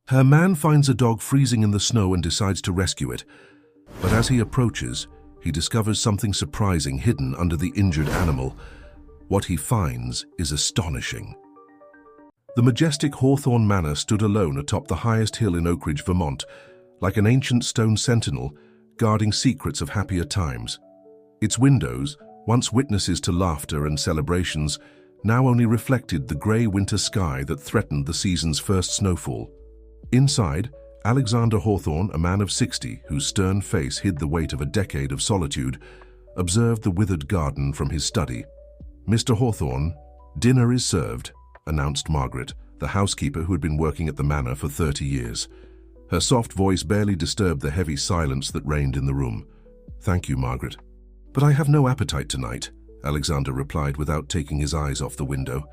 Her man finds a dog freezing in the snow and decides to rescue it. But as he approaches, he discovers something surprising hidden under the injured animal. What he finds is astonishing. The majestic Hawthorne Manor stood alone atop the highest hill in Oak Ridge, Vermont, like an ancient stone sentinel guarding secrets of happier times. Its windows, once witnesses to laughter and celebrations, now only reflected the grey winter sky that threatened the season's first snowfall. Inside, Alexander Hawthorne, a man of 60, whose stern face hid the weight of a decade of solitude, observed the withered garden from his study. "Mr. Hawthorne, dinner is served," announced Margaret, the housekeeper who had been working at the manor for 30 years. Her soft voice barely disturbed the heavy silence that reigned in the room. "Thank you, Margaret." "But I have no appetite tonight," Alexander replied without taking his eyes off the window.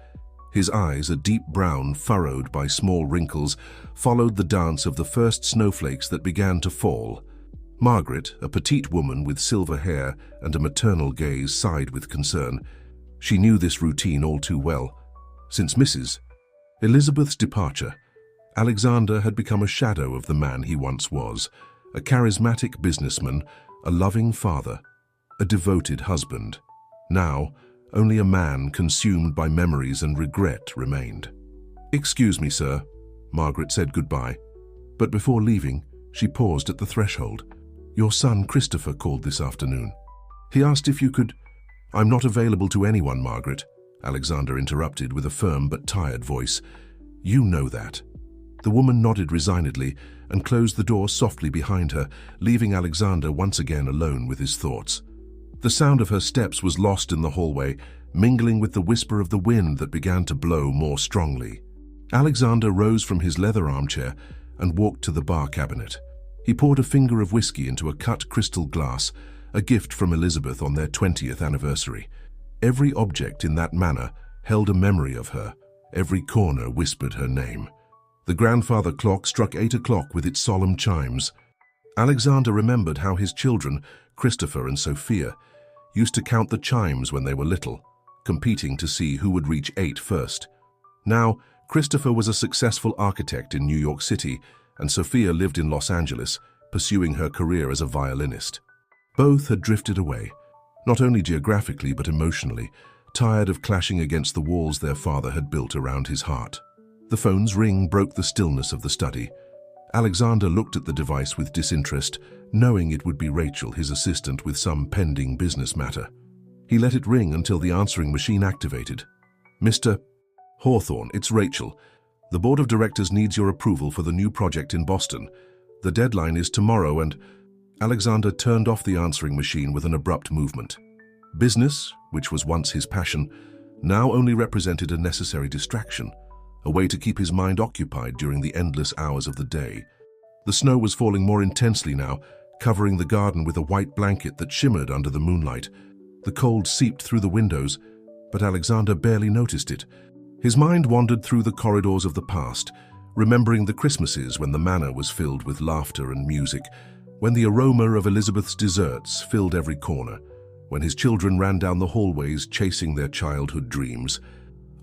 His eyes, a deep brown furrowed by small wrinkles, followed the dance of the first snowflakes that began to fall. Margaret, a petite woman with silver hair and a maternal gaze, sighed with concern. She knew this routine all too well. Since Mrs. Elizabeth's departure, Alexander had become a shadow of the man he once was, a charismatic businessman, a loving father, a devoted husband. Now, only a man consumed by memories and regret remained. "Excuse me, sir," Margaret said goodbye. But before leaving, she paused at the threshold. "Your son, Christopher, called this afternoon. He asked if you could—" "I'm not available to anyone, Margaret," Alexander interrupted with a firm but tired voice. "You know that." The woman nodded resignedly and closed the door softly behind her, leaving Alexander once again alone with his thoughts. The sound of her steps was lost in the hallway, mingling with the whisper of the wind that began to blow more strongly. Alexander rose from his leather armchair and walked to the bar cabinet. He poured a finger of whiskey into a cut crystal glass, a gift from Elizabeth on their 20th anniversary. Every object in that manor held a memory of her. Every corner whispered her name. The grandfather clock struck 8 o'clock with its solemn chimes. Alexander remembered how his children, Christopher and Sophia, used to count the chimes when they were little, competing to see who would reach 8 first. Now, Christopher was a successful architect in New York City, and Sophia lived in Los Angeles, pursuing her career as a violinist. Both had drifted away, not only geographically but emotionally, tired of clashing against the walls their father had built around his heart. The phone's ring broke the stillness of the study. Alexander looked at the device with disinterest, knowing it would be Rachel, his assistant, with some pending business matter. He let it ring until the answering machine activated. "Mr. Hawthorne, it's Rachel. The board of directors needs your approval for the new project in Boston. The deadline is tomorrow and—" Alexander turned off the answering machine with an abrupt movement. Business, which was once his passion, now only represented a necessary distraction, a way to keep his mind occupied during the endless hours of the day. The snow was falling more intensely now, covering the garden with a white blanket that shimmered under the moonlight. The cold seeped through the windows, but Alexander barely noticed it. His mind wandered through the corridors of the past, remembering the Christmases when the manor was filled with laughter and music, when the aroma of Elizabeth's desserts filled every corner, when his children ran down the hallways chasing their childhood dreams.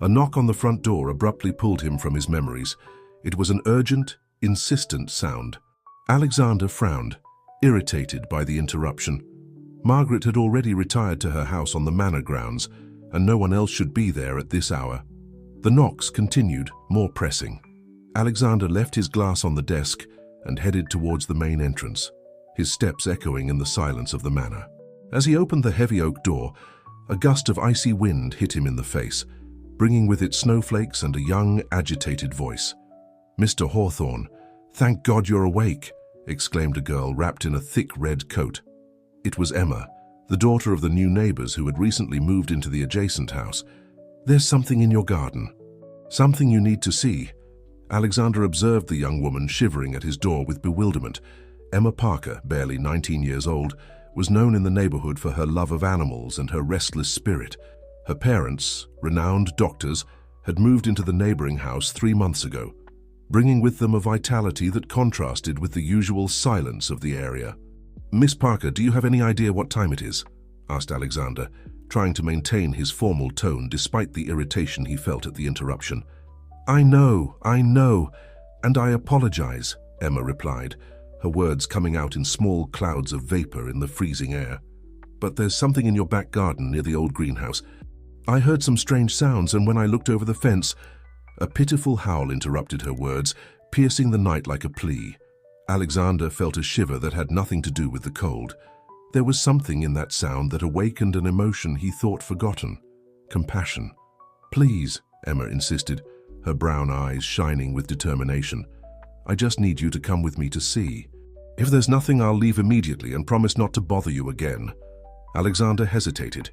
A knock on the front door abruptly pulled him from his memories. It was an urgent, insistent sound. Alexander frowned, irritated by the interruption. Margaret had already retired to her house on the manor grounds, and no one else should be there at this hour. The knocks continued, more pressing. Alexander left his glass on the desk and headed towards the main entrance, his steps echoing in the silence of the manor. As he opened the heavy oak door, a gust of icy wind hit him in the face, bringing with it snowflakes and a young, agitated voice. "Mr. Hawthorne, thank God you're awake," exclaimed a girl wrapped in a thick red coat. It was Emma, the daughter of the new neighbors who had recently moved into the adjacent house. "There's something in your garden. Something you need to see." Alexander observed the young woman shivering at his door with bewilderment. Emma Parker, barely 19 years old, was known in the neighborhood for her love of animals and her restless spirit. Her parents, renowned doctors, had moved into the neighboring house 3 months ago, bringing with them a vitality that contrasted with the usual silence of the area. "Miss Parker, do you have any idea what time it is?" asked Alexander, trying to maintain his formal tone despite the irritation he felt at the interruption. I know," "And I apologize," Emma replied, her words coming out in small clouds of vapor in the freezing air. "But there's something in your back garden near the old greenhouse. I heard some strange sounds, and when I looked over the fence—" A pitiful howl interrupted her words, piercing the night like a plea. Alexander felt a shiver that had nothing to do with the cold. There was something in that sound that awakened an emotion he thought forgotten: compassion. "Please," Emma insisted, her brown eyes shining with determination. "I just need you to come with me to see. If there's nothing, I'll leave immediately and promise not to bother you again." Alexander hesitated.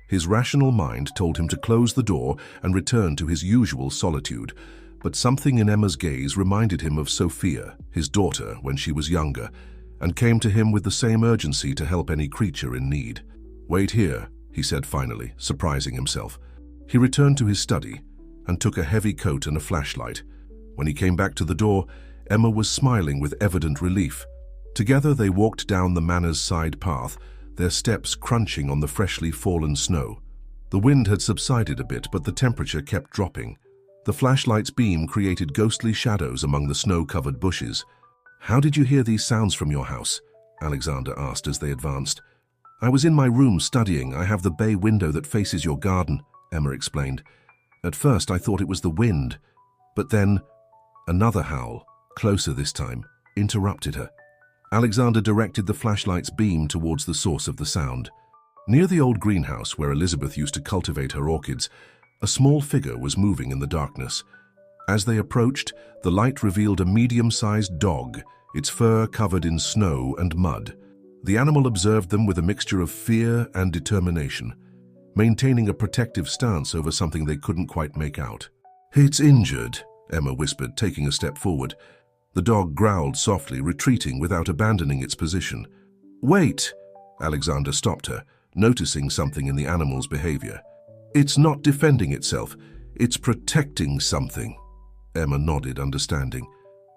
His rational mind told him to close the door and return to his usual solitude, but something in Emma's gaze reminded him of Sophia, his daughter, when she was younger, and came to him with the same urgency to help any creature in need. "Wait here," he said finally, surprising himself. He returned to his study and took a heavy coat and a flashlight. When he came back to the door, Emma was smiling with evident relief. Together they walked down the manor's side path, their steps crunching on the freshly fallen snow. The wind had subsided a bit, but the temperature kept dropping. The flashlight's beam created ghostly shadows among the snow-covered bushes. "How did you hear these sounds from your house?" Alexander asked as they advanced. "I was in my room studying. I have the bay window that faces your garden," Emma explained. "At first I thought it was the wind, but then—" Another howl, closer this time, interrupted her. Alexander directed the flashlight's beam towards the source of the sound. Near the old greenhouse where Elizabeth used to cultivate her orchids, a small figure was moving in the darkness. As they approached, the light revealed a medium-sized dog, its fur covered in snow and mud. The animal observed them with a mixture of fear and determination, maintaining a protective stance over something they couldn't quite make out. "It's injured," Emma whispered, taking a step forward. The dog growled softly, retreating without abandoning its position. "Wait!" Alexander stopped her, noticing something in the animal's behavior. "It's not defending itself. It's protecting something." Emma nodded, understanding.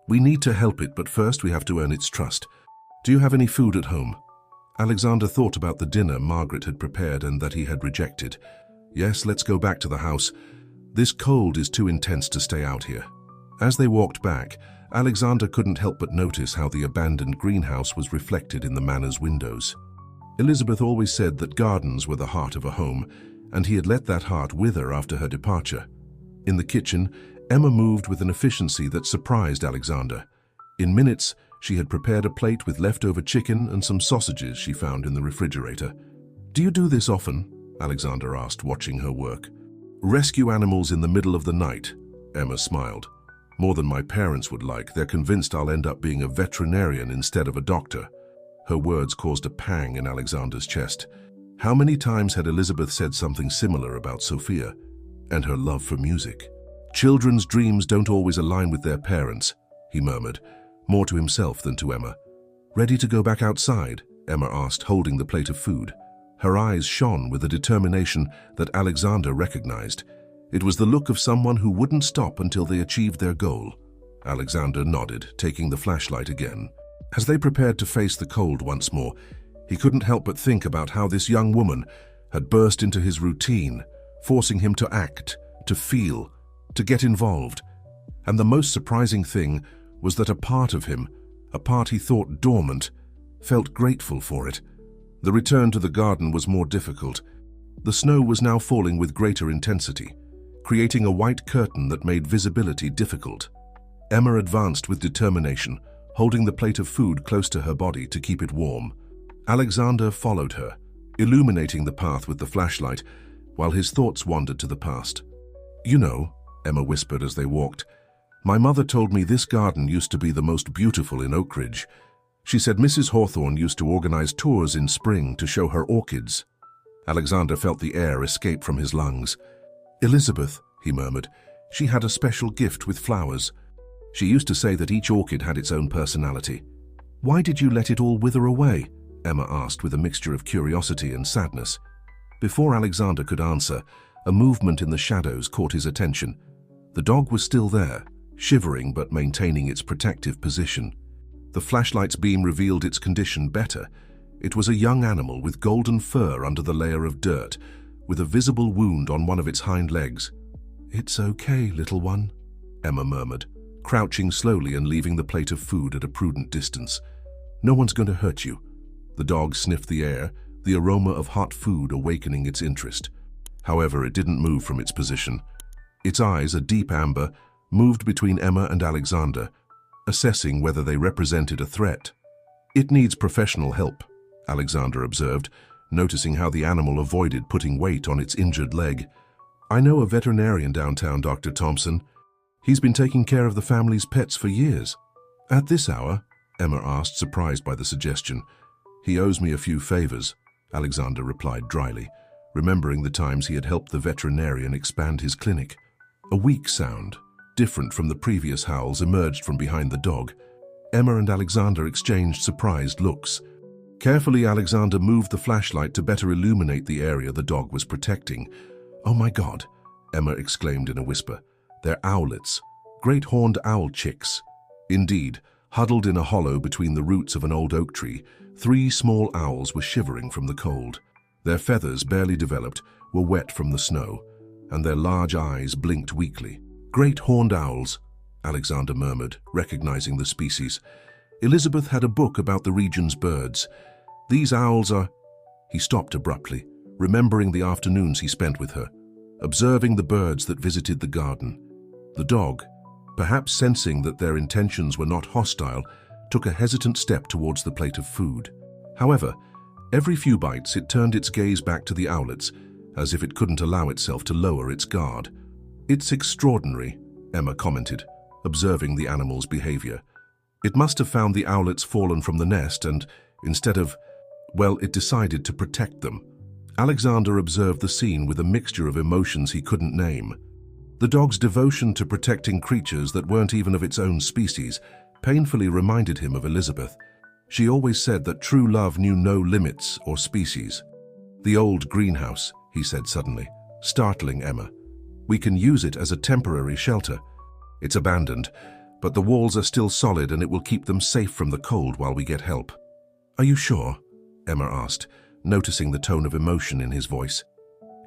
"We need to help it, but first we have to earn its trust. Do you have any food at home?" Alexander thought about the dinner Margaret had prepared and that he had rejected. "Yes, let's go back to the house. This cold is too intense to stay out here." As they walked back, Alexander couldn't help but notice how the abandoned greenhouse was reflected in the manor's windows. Elizabeth always said that gardens were the heart of a home, and he had let that heart wither after her departure. In the kitchen, Emma moved with an efficiency that surprised Alexander. In minutes, she had prepared a plate with leftover chicken and some sausages she found in the refrigerator. "Do you do this often?" Alexander asked, watching her work. "Rescue animals in the middle of the night," Emma smiled. "More than my parents would like. They're convinced I'll end up being a veterinarian instead of a doctor." Her words caused a pang in Alexander's chest. How many times had Elizabeth said something similar about Sophia and her love for music? "Children's dreams don't always align with their parents," he murmured, more to himself than to Emma. "Ready to go back outside?" Emma asked, holding the plate of food. Her eyes shone with a determination that Alexander recognized. It was the look of someone who wouldn't stop until they achieved their goal. Alexander nodded, taking the flashlight again. As they prepared to face the cold once more, he couldn't help but think about how this young woman had burst into his routine, forcing him to act, to feel, to get involved. And the most surprising thing was that a part of him, a part he thought dormant, felt grateful for it. The return to the garden was more difficult. The snow was now falling with greater intensity, creating a white curtain that made visibility difficult. Emma advanced with determination, holding the plate of food close to her body to keep it warm. Alexander followed her, illuminating the path with the flashlight, while his thoughts wandered to the past. "You know," Emma whispered as they walked, "my mother told me this garden used to be the most beautiful in Oak Ridge. She said Mrs. Hawthorne used to organize tours in spring to show her orchids." Alexander felt the air escape from his lungs. "Elizabeth," he murmured, "she had a special gift with flowers. She used to say that each orchid had its own personality." "Why did you let it all wither away?" Emma asked with a mixture of curiosity and sadness. Before Alexander could answer, a movement in the shadows caught his attention. The dog was still there, shivering but maintaining its protective position. The flashlight's beam revealed its condition better. It was a young animal with golden fur under the layer of dirt, with a visible wound on one of its hind legs. "It's okay, little one," Emma murmured, crouching slowly and leaving the plate of food at a prudent distance. "No one's going to hurt you." The dog sniffed the air, the aroma of hot food awakening its interest. However, it didn't move from its position. Its eyes, a deep amber, moved between Emma and Alexander, assessing whether they represented a threat. "It needs professional help," Alexander observed, noticing how the animal avoided putting weight on its injured leg. "I know a veterinarian downtown, Dr. Thompson. He's been taking care of the family's pets for years." "At this hour?" Emma asked, surprised by the suggestion. "He owes me a few favors," Alexander replied dryly, remembering the times he had helped the veterinarian expand his clinic. A weak sound, different from the previous howls, emerged from behind the dog. Emma and Alexander exchanged surprised looks. Carefully, Alexander moved the flashlight to better illuminate the area the dog was protecting. "Oh my God," Emma exclaimed in a whisper. "They're owlets, great horned owl chicks." Indeed, huddled in a hollow between the roots of an old oak tree, 3 small owls were shivering from the cold. Their feathers, barely developed, were wet from the snow, and their large eyes blinked weakly. "Great horned owls," Alexander murmured, recognizing the species. "Elizabeth had a book about the region's birds. These owls are—" He stopped abruptly, remembering the afternoons he spent with her, observing the birds that visited the garden. The dog, perhaps sensing that their intentions were not hostile, took a hesitant step towards the plate of food. However, every few bites it turned its gaze back to the owlets, as if it couldn't allow itself to lower its guard. "It's extraordinary," Emma commented, observing the animal's behavior. "It must have found the owlets fallen from the nest and, instead of, well, it decided to protect them." Alexander observed the scene with a mixture of emotions he couldn't name. The dog's devotion to protecting creatures that weren't even of its own species painfully reminded him of Elizabeth. She always said that true love knew no limits or species. "The old greenhouse," he said suddenly, startling Emma. "We can use it as a temporary shelter. It's abandoned, but the walls are still solid and it will keep them safe from the cold while we get help." "Are you sure?" Emma asked, noticing the tone of emotion in his voice.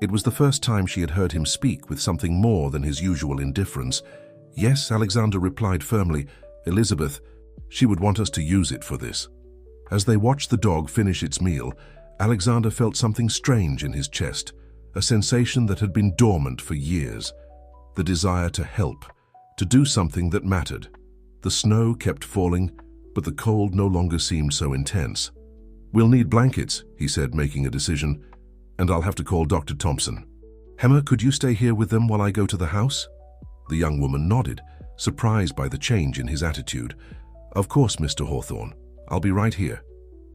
It was the first time she had heard him speak with something more than his usual indifference. "Yes," Alexander replied firmly. "Elizabeth, she would want us to use it for this." As they watched the dog finish its meal, Alexander felt something strange in his chest, a sensation that had been dormant for years. The desire to help, to do something that mattered. The snow kept falling, but the cold no longer seemed so intense. "We'll need blankets," he said, making a decision, "and I'll have to call Dr. Thompson. Emma, could you stay here with them while I go to the house?" The young woman nodded, surprised by the change in his attitude. "Of course, Mr. Hawthorne. I'll be right here."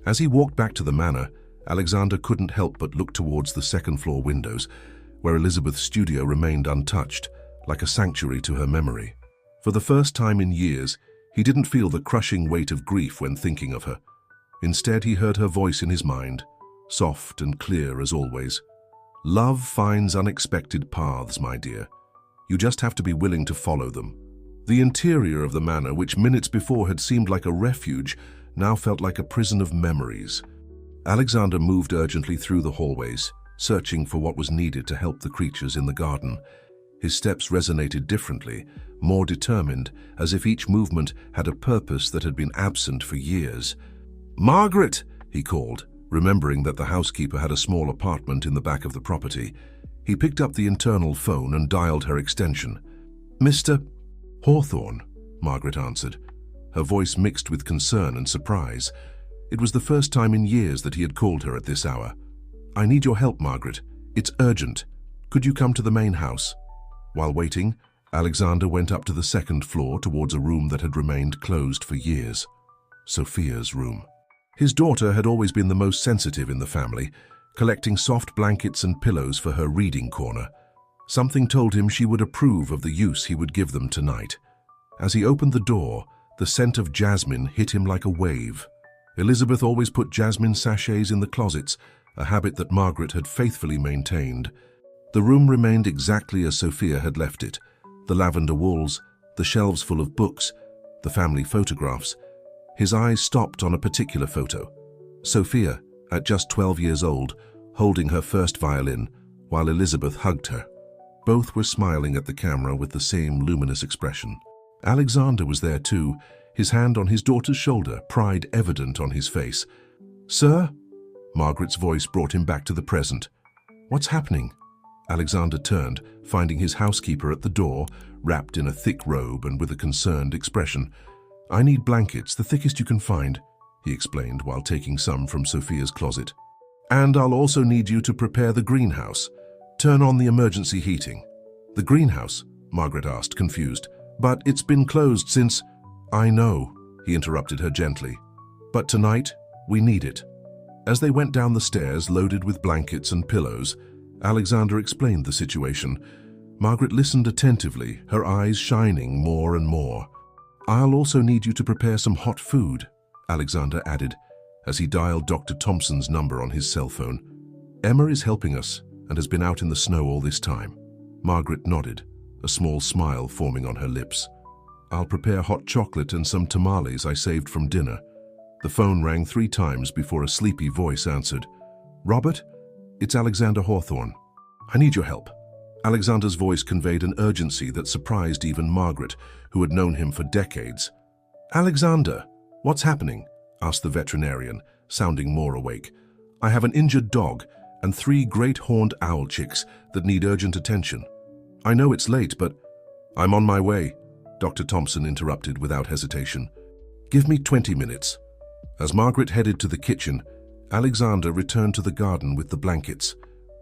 As he walked back to the manor, Alexander couldn't help but look towards the second-floor windows, where Elizabeth's studio remained untouched, like a sanctuary to her memory. For the first time in years, he didn't feel the crushing weight of grief when thinking of her. Instead, he heard her voice in his mind, soft and clear as always. "Love finds unexpected paths, my dear. You just have to be willing to follow them." The interior of the manor, which minutes before had seemed like a refuge, now felt like a prison of memories. Alexander moved urgently through the hallways, searching for what was needed to help the creatures in the garden. His steps resonated differently, more determined, as if each movement had a purpose that had been absent for years. "Margaret!" he called, remembering that the housekeeper had a small apartment in the back of the property. He picked up the internal phone and dialed her extension. "Mr. Hawthorne," Margaret answered, her voice mixed with concern and surprise. It was the first time in years that he had called her at this hour. "I need your help, Margaret. It's urgent. Could you come to the main house?" While waiting, Alexander went up to the second floor towards a room that had remained closed for years. Sophia's room. His daughter had always been the most sensitive in the family, collecting soft blankets and pillows for her reading corner. Something told him she would approve of the use he would give them tonight. As he opened the door, the scent of jasmine hit him like a wave. Elizabeth always put jasmine sachets in the closets, a habit that Margaret had faithfully maintained. The room remained exactly as Sophia had left it. The lavender walls, the shelves full of books, the family photographs. His eyes stopped on a particular photo. Sophia, at just 12 years old, holding her first violin, while Elizabeth hugged her. Both were smiling at the camera with the same luminous expression. Alexander was there too, his hand on his daughter's shoulder, pride evident on his face. "Sir?" Margaret's voice brought him back to the present. "What's happening?" Alexander turned, finding his housekeeper at the door, wrapped in a thick robe and with a concerned expression. "I need blankets, the thickest you can find," he explained while taking some from Sophia's closet. "And I'll also need you to prepare the greenhouse. Turn on the emergency heating." "The greenhouse?" Margaret asked, confused. "But it's been closed since—" "I know," he interrupted her gently. "But tonight, we need it." As they went down the stairs loaded with blankets and pillows, Alexander explained the situation. Margaret listened attentively, her eyes shining more and more. "I'll also need you to prepare some hot food," Alexander added, as he dialed Dr. Thompson's number on his cell phone. "Emma is helping us and has been out in the snow all this time." Margaret nodded, a small smile forming on her lips. "I'll prepare hot chocolate and some tamales I saved from dinner." The phone rang 3 times before a sleepy voice answered. "Robert? It's Alexander Hawthorne. I need your help." Alexander's voice conveyed an urgency that surprised even Margaret, who had known him for decades. "Alexander, what's happening?" asked the veterinarian, sounding more awake. "I have an injured dog and 3 great horned owl chicks that need urgent attention. I know it's late, but—" "I'm on my way," Dr. Thompson interrupted without hesitation. "Give me 20 minutes. As Margaret headed to the kitchen, Alexander returned to the garden with the blankets.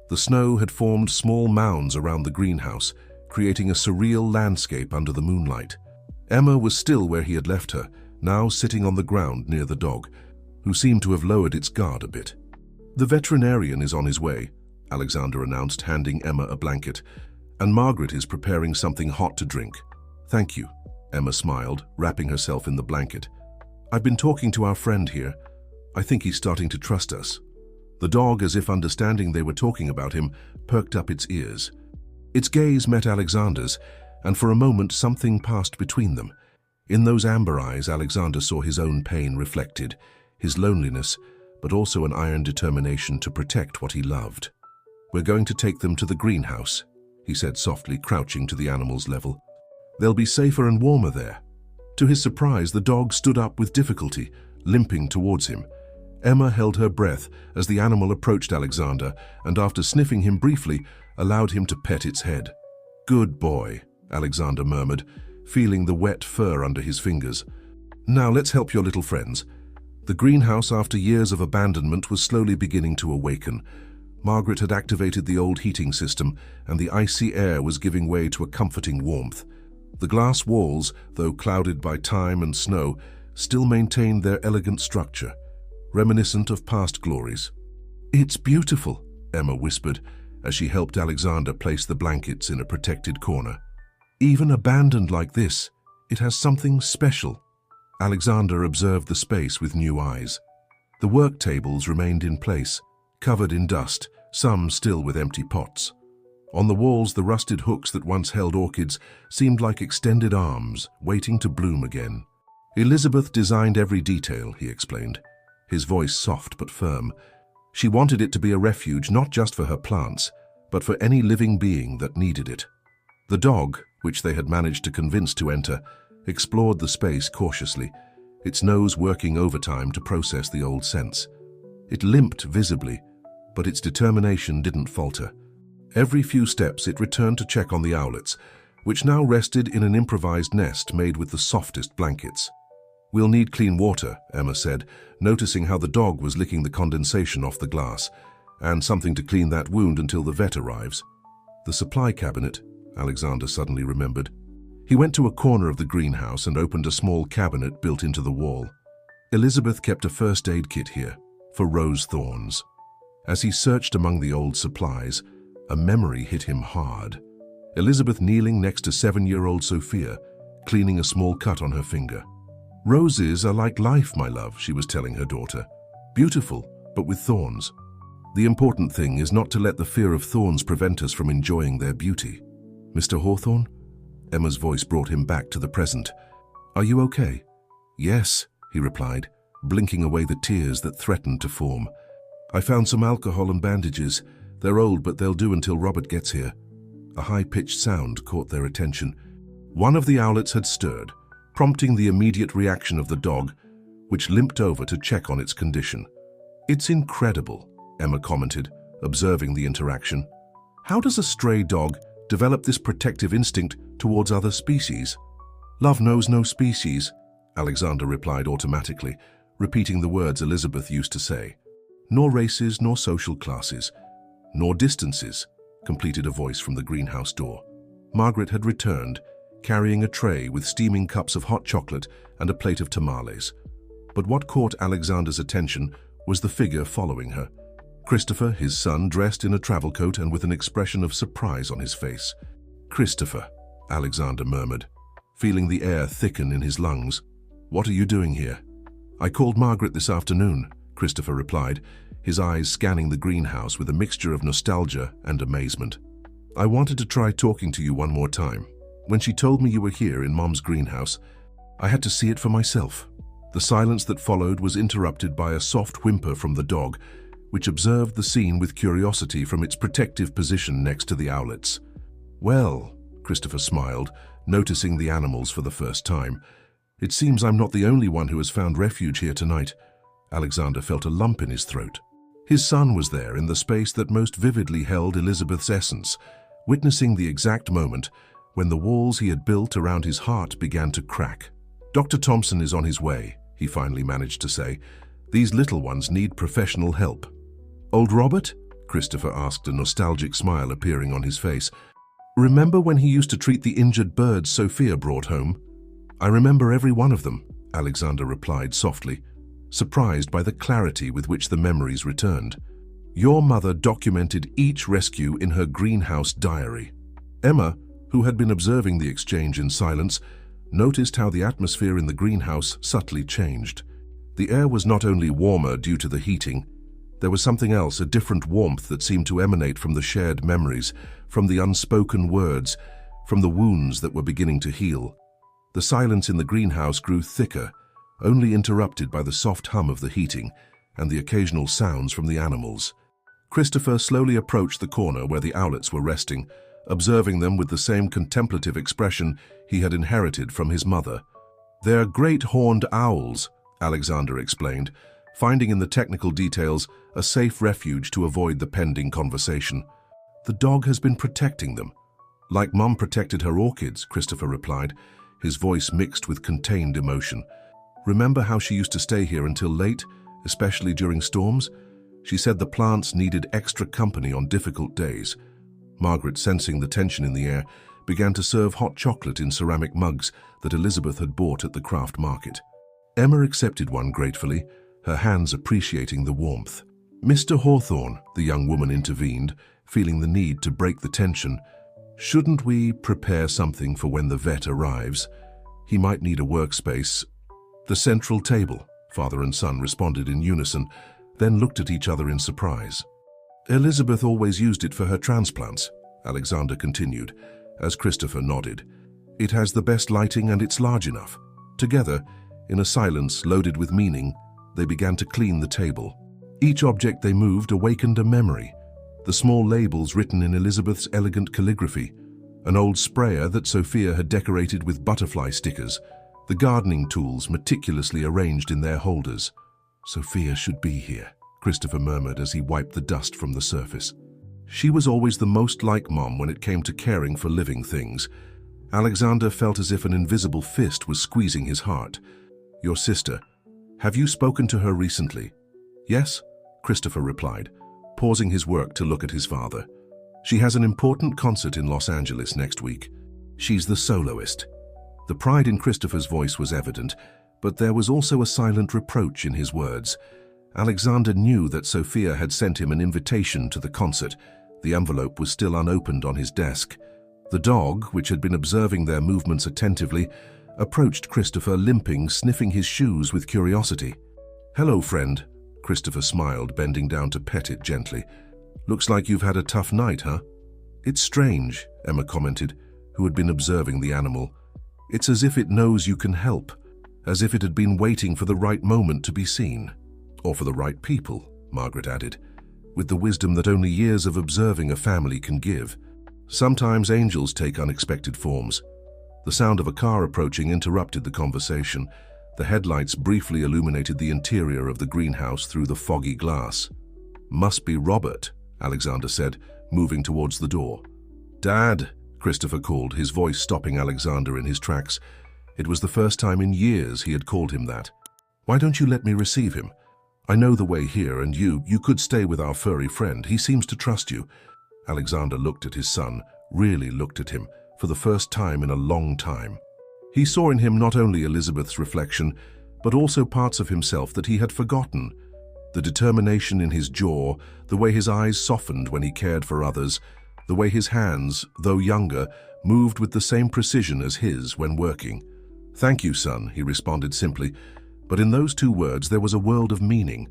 The snow had formed small mounds around the greenhouse, creating a surreal landscape under the moonlight. Emma was still where he had left her, now sitting on the ground near the dog, who seemed to have lowered its guard a bit. "The veterinarian is on his way," Alexander announced, handing Emma a blanket, "and Margaret is preparing something hot to drink." "Thank you," Emma smiled, wrapping herself in the blanket. "I've been talking to our friend here. I think he's starting to trust us." The dog, as if understanding they were talking about him, perked up its ears. Its gaze met Alexander's, and for a moment something passed between them. In those amber eyes, Alexander saw his own pain reflected, his loneliness, but also an iron determination to protect what he loved. "We're going to take them to the greenhouse," he said softly, crouching to the animal's level. "They'll be safer and warmer there." To his surprise, the dog stood up with difficulty, limping towards him. Emma held her breath as the animal approached Alexander and, after sniffing him briefly, allowed him to pet its head. "Good boy," Alexander murmured, feeling the wet fur under his fingers. "Now let's help your little friends." The greenhouse, after years of abandonment, was slowly beginning to awaken. Margaret had activated the old heating system, and the icy air was giving way to a comforting warmth. The glass walls, though clouded by time and snow, still maintained their elegant structure, reminiscent of past glories. "It's beautiful," Emma whispered, as she helped Alexander place the blankets in a protected corner. "Even abandoned like this, it has something special." Alexander observed the space with new eyes. The work tables remained in place, covered in dust, some still with empty pots. On the walls, the rusted hooks that once held orchids seemed like extended arms, waiting to bloom again. "Elizabeth designed every detail," he explained, his voice soft but firm. "She wanted it to be a refuge not just for her plants, but for any living being that needed it." The dog, which they had managed to convince to enter, explored the space cautiously, its nose working overtime to process the old scents. It limped visibly, but its determination didn't falter. Every few steps it returned to check on the owlets, which now rested in an improvised nest made with the softest blankets. "We'll need clean water," Emma said, noticing how the dog was licking the condensation off the glass, "and something to clean that wound until the vet arrives." "The supply cabinet," Alexander suddenly remembered. He went to a corner of the greenhouse and opened a small cabinet built into the wall. Elizabeth kept a first aid kit here, for rose thorns. As he searched among the old supplies, a memory hit him hard. Elizabeth kneeling next to 7-year-old Sophia, cleaning a small cut on her finger. "Roses are like life, my love," she was telling her daughter. "Beautiful, but with thorns. The important thing is not to let the fear of thorns prevent us from enjoying their beauty." "Mr. Hawthorne?" Emma's voice brought him back to the present. "Are you okay?" "Yes," he replied, blinking away the tears that threatened to form. "I found some alcohol and bandages. They're old, but they'll do until Robert gets here." A high-pitched sound caught their attention. One of the owlets had stirred, prompting the immediate reaction of the dog, which limped over to check on its condition. "It's incredible," Emma commented, observing the interaction. "How does a stray dog develop this protective instinct towards other species?" "Love knows no species," Alexander replied automatically, repeating the words Elizabeth used to say. "Nor races, nor social classes, nor distances," completed a voice from the greenhouse door. Margaret had returned, carrying a tray with steaming cups of hot chocolate and a plate of tamales. But what caught Alexander's attention was the figure following her. Christopher, his son, dressed in a travel coat and with an expression of surprise on his face. "Christopher," Alexander murmured, feeling the air thicken in his lungs. "What are you doing here?" "I called Margaret this afternoon," Christopher replied, his eyes scanning the greenhouse with a mixture of nostalgia and amazement. "I wanted to try talking to you one more time. When she told me you were here in Mom's greenhouse, I had to see it for myself." The silence that followed was interrupted by a soft whimper from the dog, which observed the scene with curiosity from its protective position next to the owlets. "Well," Christopher smiled, noticing the animals for the first time, "it seems I'm not the only one who has found refuge here tonight." Alexander felt a lump in his throat. His son was there in the space that most vividly held Elizabeth's essence, witnessing the exact moment when the walls he had built around his heart began to crack. "Dr. Thompson is on his way," he finally managed to say. "These little ones need professional help." "Old Robert?" Christopher asked, a nostalgic smile appearing on his face. "Remember when he used to treat the injured birds Sophia brought home?" "I remember every one of them," Alexander replied softly, surprised by the clarity with which the memories returned. "Your mother documented each rescue in her greenhouse diary." Emma, who had been observing the exchange in silence, noticed how the atmosphere in the greenhouse subtly changed. The air was not only warmer due to the heating, there was something else, a different warmth that seemed to emanate from the shared memories, from the unspoken words, from the wounds that were beginning to heal. The silence in the greenhouse grew thicker, only interrupted by the soft hum of the heating and the occasional sounds from the animals. Christopher slowly approached the corner where the owlets were resting, observing them with the same contemplative expression he had inherited from his mother. "They're great horned owls," Alexander explained, finding in the technical details a safe refuge to avoid the pending conversation. "The dog has been protecting them." "Like Mum protected her orchids," Christopher replied, his voice mixed with contained emotion. "Remember how she used to stay here until late, especially during storms? She said the plants needed extra company on difficult days." Margaret, sensing the tension in the air, began to serve hot chocolate in ceramic mugs that Elizabeth had bought at the craft market. Emma accepted one gratefully, her hands appreciating the warmth. "Mr. Hawthorne," the young woman intervened, feeling the need to break the tension. "Shouldn't we prepare something for when the vet arrives? He might need a workspace." "The central table," father and son responded in unison, then looked at each other in surprise. "Elizabeth always used it for her transplants," Alexander continued, as Christopher nodded. "It has the best lighting and it's large enough." Together, in a silence loaded with meaning, they began to clean the table. Each object they moved awakened a memory. The small labels written in Elizabeth's elegant calligraphy, an old sprayer that Sophia had decorated with butterfly stickers, the gardening tools meticulously arranged in their holders. "Sophia should be here," Christopher murmured as he wiped the dust from the surface. She was always the most like Mom when it came to caring for living things. Alexander felt as if an invisible fist was squeezing his heart. "Your sister, have you spoken to her recently?" "Yes," Christopher replied, pausing his work to look at his father. "She has an important concert in Los Angeles next week. She's the soloist." The pride in Christopher's voice was evident, but there was also a silent reproach in his words. Alexander knew that Sophia had sent him an invitation to the concert. The envelope was still unopened on his desk. The dog, which had been observing their movements attentively, approached Christopher limping, sniffing his shoes with curiosity. "Hello, friend," Christopher smiled, bending down to pet it gently. "Looks like you've had a tough night, huh?" "It's strange," Emma commented, who had been observing the animal. "It's as if it knows you can help, as if it had been waiting for the right moment to be seen." "Or for the right people," Margaret added, with the wisdom that only years of observing a family can give. "Sometimes angels take unexpected forms." The sound of a car approaching interrupted the conversation. The headlights briefly illuminated the interior of the greenhouse through the foggy glass. "Must be Robert," Alexander said, moving towards the door. "Dad," Christopher called, his voice stopping Alexander in his tracks. It was the first time in years he had called him that. "Why don't you let me receive him? I know the way here, and you could stay with our furry friend. He seems to trust you." Alexander looked at his son, really looked at him, for the first time in a long time. He saw in him not only Elizabeth's reflection, but also parts of himself that he had forgotten. The determination in his jaw, the way his eyes softened when he cared for others, the way his hands, though younger, moved with the same precision as his when working. "Thank you, son," he responded simply, but in those two words there was a world of meaning.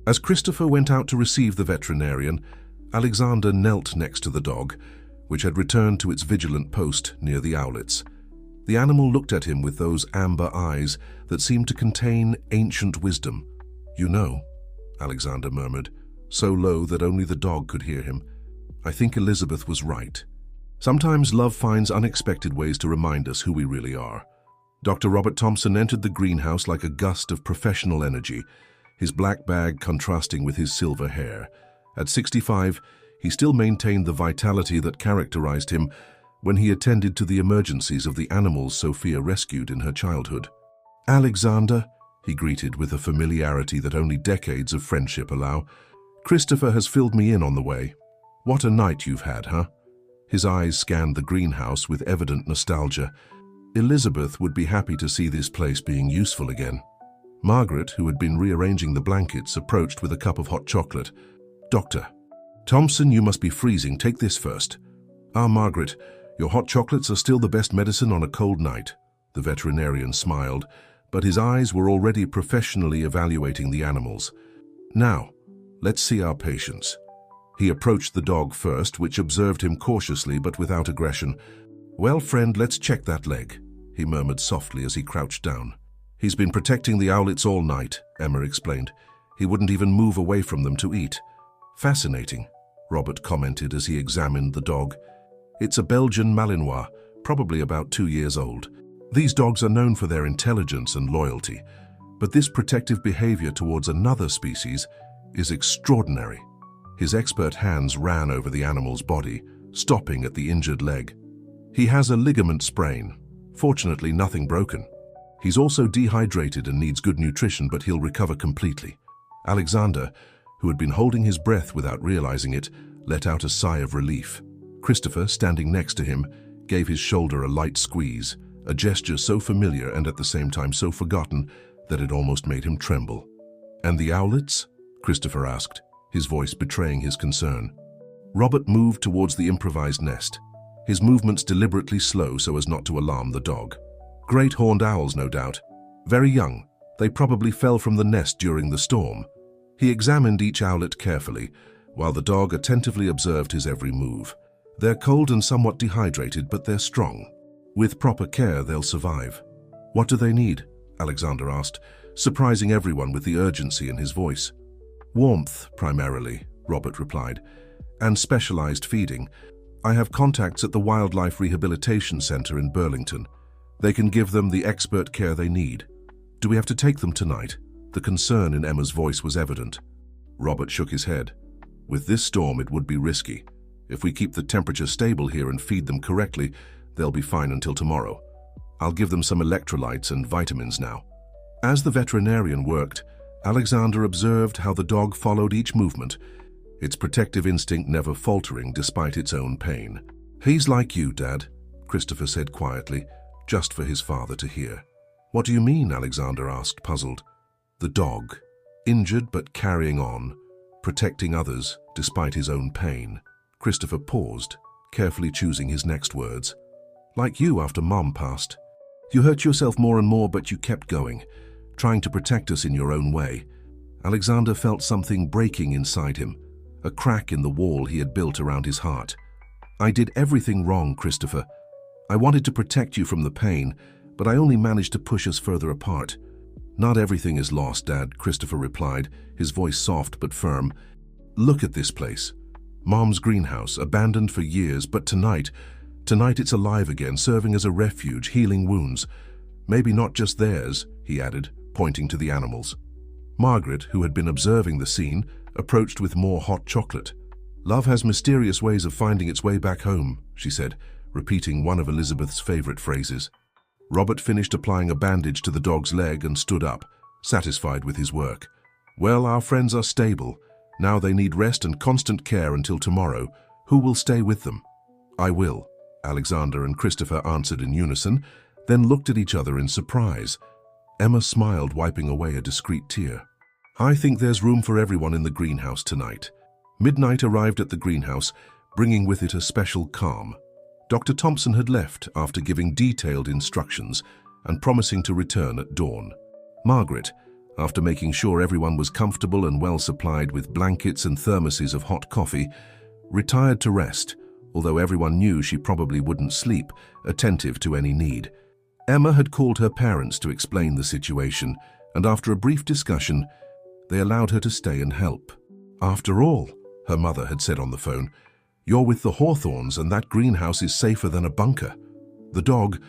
As Christopher went out to receive the veterinarian, Alexander knelt next to the dog, which had returned to its vigilant post near the owlets. The animal looked at him with those amber eyes that seemed to contain ancient wisdom. "You know," Alexander murmured, so low that only the dog could hear him, "I think Elizabeth was right. Sometimes love finds unexpected ways to remind us who we really are." Dr. Robert Thompson entered the greenhouse like a gust of professional energy, his black bag contrasting with his silver hair. At 65, he still maintained the vitality that characterized him when he attended to the emergencies of the animals Sophia rescued in her childhood. "Alexander," he greeted with a familiarity that only decades of friendship allow, "Christopher has filled me in on the way. What a night you've had, huh?" His eyes scanned the greenhouse with evident nostalgia. Elizabeth would be happy to see this place being useful again. Margaret, who had been rearranging the blankets, approached with a cup of hot chocolate. "Doctor Thompson, you must be freezing. Take this first." "Ah, Margaret, your hot chocolates are still the best medicine on a cold night." The veterinarian smiled, but his eyes were already professionally evaluating the animals. "Now, let's see our patients." He approached the dog first, which observed him cautiously but without aggression. "Well, friend, let's check that leg," he murmured softly as he crouched down. "He's been protecting the owlets all night," Emma explained. "He wouldn't even move away from them to eat." "Fascinating," Robert commented as he examined the dog. "It's a Belgian Malinois, probably about 2 years old. These dogs are known for their intelligence and loyalty, but this protective behavior towards another species is extraordinary." His expert hands ran over the animal's body, stopping at the injured leg. "He has a ligament sprain. Fortunately, nothing broken. He's also dehydrated and needs good nutrition, but he'll recover completely." Alexander, who had been holding his breath without realizing it, let out a sigh of relief. Christopher, standing next to him, gave his shoulder a light squeeze, a gesture so familiar and at the same time so forgotten that it almost made him tremble. "And the owlets?" Christopher asked, his voice betraying his concern. Robert moved towards the improvised nest, his movements deliberately slow so as not to alarm the dog. "Great horned owls, no doubt. Very young. They probably fell from the nest during the storm." He examined each owlet carefully, while the dog attentively observed his every move. "They're cold and somewhat dehydrated, but they're strong. With proper care, they'll survive." "What do they need?" Alexander asked, surprising everyone with the urgency in his voice. "Warmth, primarily," Robert replied, "and specialized feeding. I have contacts at the Wildlife Rehabilitation Center in Burlington. They can give them the expert care they need. Do we have to take them tonight?" The concern in Emma's voice was evident. Robert shook his head. "With this storm, it would be risky. If we keep the temperature stable here and feed them correctly, they'll be fine until tomorrow. I'll give them some electrolytes and vitamins now." As the veterinarian worked, Alexander observed how the dog followed each movement, its protective instinct never faltering despite its own pain. "He's like you, Dad," Christopher said quietly, just for his father to hear. "What do you mean?" Alexander asked, puzzled. "The dog, injured but carrying on, protecting others despite his own pain." Christopher paused, carefully choosing his next words. "Like you after Mom passed. You hurt yourself more and more, but you kept going, trying to protect us in your own way." Alexander felt something breaking inside him, a crack in the wall he had built around his heart. "I did everything wrong, Christopher. I wanted to protect you from the pain, but I only managed to push us further apart." "Not everything is lost, Dad," Christopher replied, his voice soft but firm. "Look at this place. Mom's greenhouse, abandoned for years, but tonight, Tonight it's alive again, serving as a refuge, healing wounds. Maybe not just theirs, he added, pointing to the animals. Margaret, who had been observing the scene, approached with more hot chocolate. Love has mysterious ways of finding its way back home, she said, repeating one of Elizabeth's favorite phrases. Robert finished applying a bandage to the dog's leg and stood up, satisfied with his work. Well, our friends are stable. Now they need rest and constant care until tomorrow. Who will stay with them? I will, Alexander and Christopher answered in unison, then looked at each other in surprise. Emma smiled, wiping away a discreet tear. I think there's room for everyone in the greenhouse tonight. Midnight arrived at the greenhouse, bringing with it a special calm. Dr. Thompson had left after giving detailed instructions and promising to return at dawn. Margaret, after making sure everyone was comfortable and well supplied with blankets and thermoses of hot coffee, retired to rest, although everyone knew she probably wouldn't sleep, attentive to any need. Emma had called her parents to explain the situation, and after a brief discussion, they allowed her to stay and help. After all, her mother had said on the phone, you're with the Hawthorns and that greenhouse is safer than a bunker. The dog,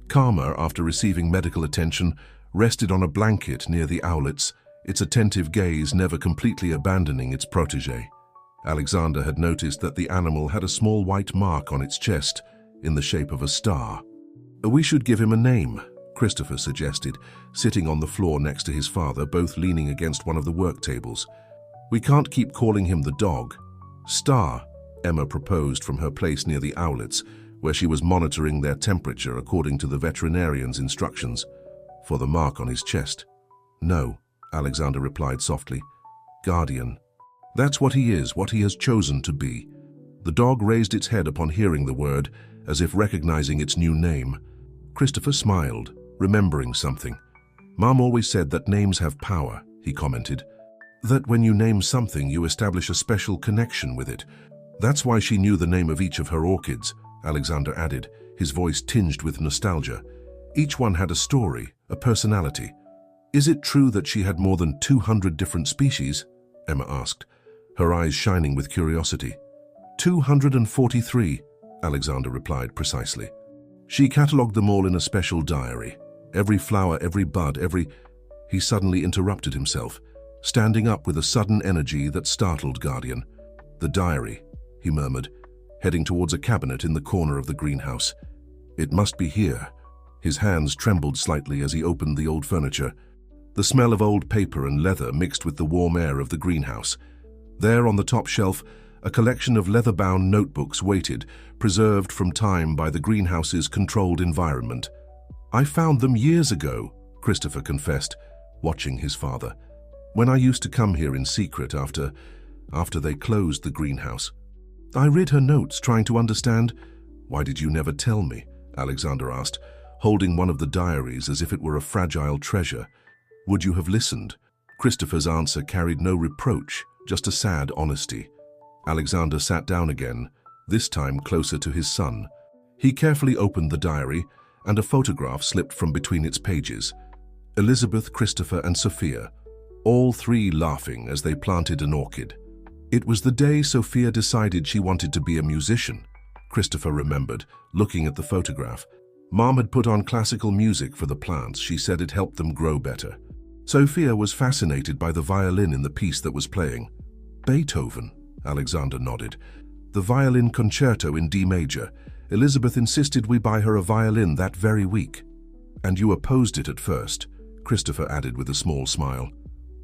calmer after receiving medical attention, rested on a blanket near the owlets, its attentive gaze never completely abandoning its protege. Alexander had noticed that the animal had a small white mark on its chest, in the shape of a star. We should give him a name, Christopher suggested, sitting on the floor next to his father, both leaning against one of the work tables. We can't keep calling him the dog. Star, Emma proposed from her place near the owlets, where she was monitoring their temperature according to the veterinarian's instructions, for the mark on his chest. No, Alexander replied softly. Guardian. That's what he is, what he has chosen to be. The dog raised its head upon hearing the word, as if recognizing its new name. Christopher smiled, remembering something. Mom always said that names have power, he commented. That when you name something, you establish a special connection with it. That's why she knew the name of each of her orchids, Alexander added, his voice tinged with nostalgia. Each one had a story, a personality. Is it true that she had more than 200 different species? Emma asked, her eyes shining with curiosity. 243, Alexander replied precisely. She catalogued them all in a special diary. Every flower, every bud, every... He suddenly interrupted himself, standing up with a sudden energy that startled Guardian. The diary, he murmured, heading towards a cabinet in the corner of the greenhouse. It must be here. His hands trembled slightly as he opened the old furniture. The smell of old paper and leather mixed with the warm air of the greenhouse. There on the top shelf, a collection of leather-bound notebooks waited, preserved from time by the greenhouse's controlled environment. I found them years ago, Christopher confessed, watching his father. When I used to come here in secret after they closed the greenhouse. I read her notes, trying to understand. Why did you never tell me? Alexander asked, holding one of the diaries as if it were a fragile treasure. Would you have listened? Christopher's answer carried no reproach, just a sad honesty. Alexander sat down again, this time closer to his son. He carefully opened the diary, and a photograph slipped from between its pages. Elizabeth, Christopher, and Sophia, all three laughing as they planted an orchid. It was the day Sophia decided she wanted to be a musician, Christopher remembered, looking at the photograph. Mom had put on classical music for the plants. She said it helped them grow better. Sophia was fascinated by the violin in the piece that was playing. Beethoven, Alexander nodded. The violin concerto in D major. Elizabeth insisted we buy her a violin that very week. And you opposed it at first, Christopher added with a small smile.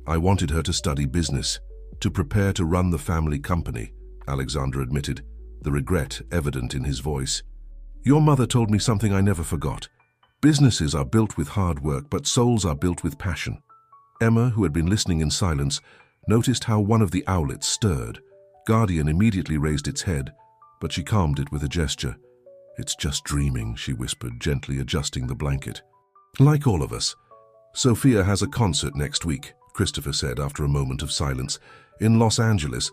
I wanted her to study business, to prepare to run the family company, Alexander admitted, the regret evident in his voice. Your mother told me something I never forgot. Businesses are built with hard work, but souls are built with passion. Emma, who had been listening in silence, noticed how one of the owlets stirred. Guardian immediately raised its head, but she calmed it with a gesture. It's just dreaming, she whispered, gently adjusting the blanket. Like all of us. Sophia has a concert next week, Christopher said after a moment of silence. In Los Angeles.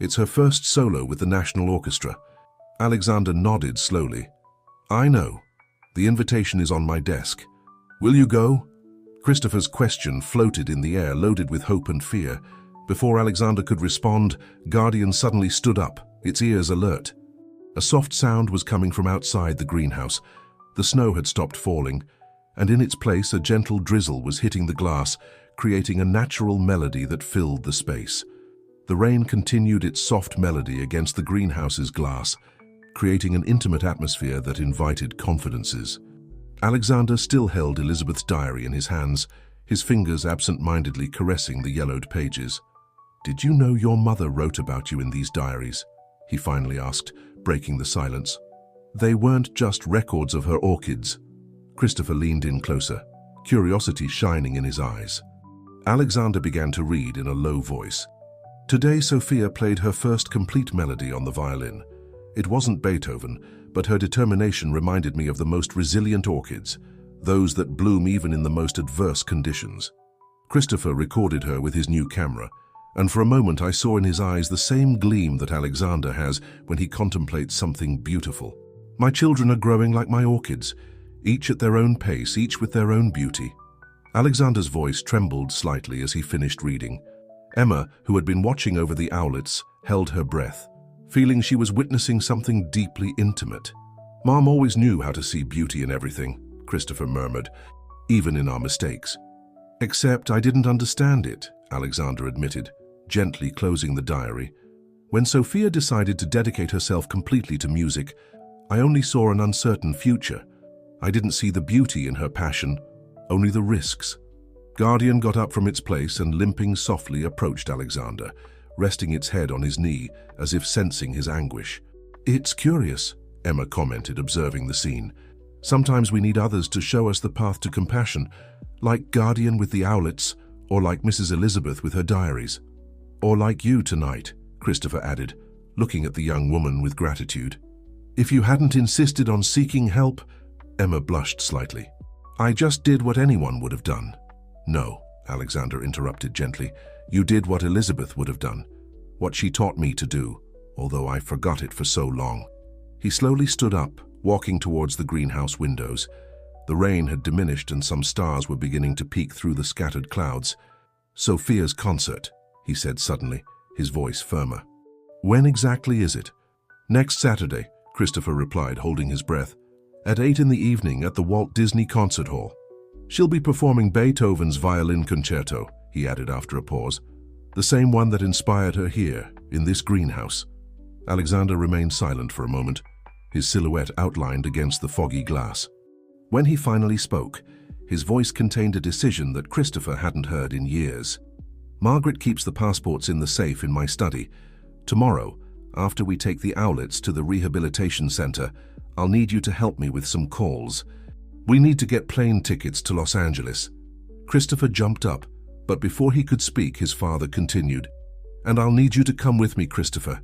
It's her first solo with the National Orchestra. Alexander nodded slowly. I know. The invitation is on my desk. Will you go? Christopher's question floated in the air, loaded with hope and fear. Before Alexander could respond, Guardian suddenly stood up, its ears alert. A soft sound was coming from outside the greenhouse. The snow had stopped falling, and in its place a gentle drizzle was hitting the glass, creating a natural melody that filled the space. The rain continued its soft melody against the greenhouse's glass, creating an intimate atmosphere that invited confidences. Alexander still held Elizabeth's diary in his hands, his fingers absent-mindedly caressing the yellowed pages. "Did you know your mother wrote about you in these diaries?" he finally asked, breaking the silence. "They weren't just records of her orchids." Christopher leaned in closer, curiosity shining in his eyes. Alexander began to read in a low voice. "Today Sophia played her first complete melody on the violin. It wasn't Beethoven, but her determination reminded me of the most resilient orchids, those that bloom even in the most adverse conditions." Christopher recorded her with his new camera, and for a moment I saw in his eyes the same gleam that Alexander has when he contemplates something beautiful. "My children are growing like my orchids, each at their own pace, each with their own beauty." Alexander's voice trembled slightly as he finished reading. Emma, who had been watching over the owlets, held her breath, feeling she was witnessing something deeply intimate. "Mom always knew how to see beauty in everything," Christopher murmured, "even in our mistakes." "Except I didn't understand it," Alexander admitted, gently closing the diary. "When Sophia decided to dedicate herself completely to music, I only saw an uncertain future. I didn't see the beauty in her passion, only the risks." Guardian got up from its place and limping softly approached Alexander, resting its head on his knee as if sensing his anguish. "It's curious," Emma commented, observing the scene. "Sometimes we need others to show us the path to compassion, like Guardian with the owlets, or like Mrs. Elizabeth with her diaries. Or like you tonight," Christopher added, looking at the young woman with gratitude. "If you hadn't insisted on seeking help," Emma blushed slightly. "I just did what anyone would have done." "No," Alexander interrupted gently. "You did what Elizabeth would have done, what she taught me to do, although I forgot it for so long." He slowly stood up, walking towards the greenhouse windows. The rain had diminished and some stars were beginning to peek through the scattered clouds. "Sophia's concert," he said suddenly, his voice firmer. "When exactly is it?" "Next Saturday," Christopher replied, holding his breath. "At 8 in the evening at the Walt Disney Concert Hall. She'll be performing Beethoven's Violin Concerto," he added after a pause. "The same one that inspired her here, in this greenhouse." Alexander remained silent for a moment, his silhouette outlined against the foggy glass. When he finally spoke, his voice contained a decision that Christopher hadn't heard in years. "Margaret keeps the passports in the safe in my study. Tomorrow, after we take the owlets to the rehabilitation center, I'll need you to help me with some calls. We need to get plane tickets to Los Angeles." Christopher jumped up, but before he could speak, his father continued. "And I'll need you to come with me, Christopher.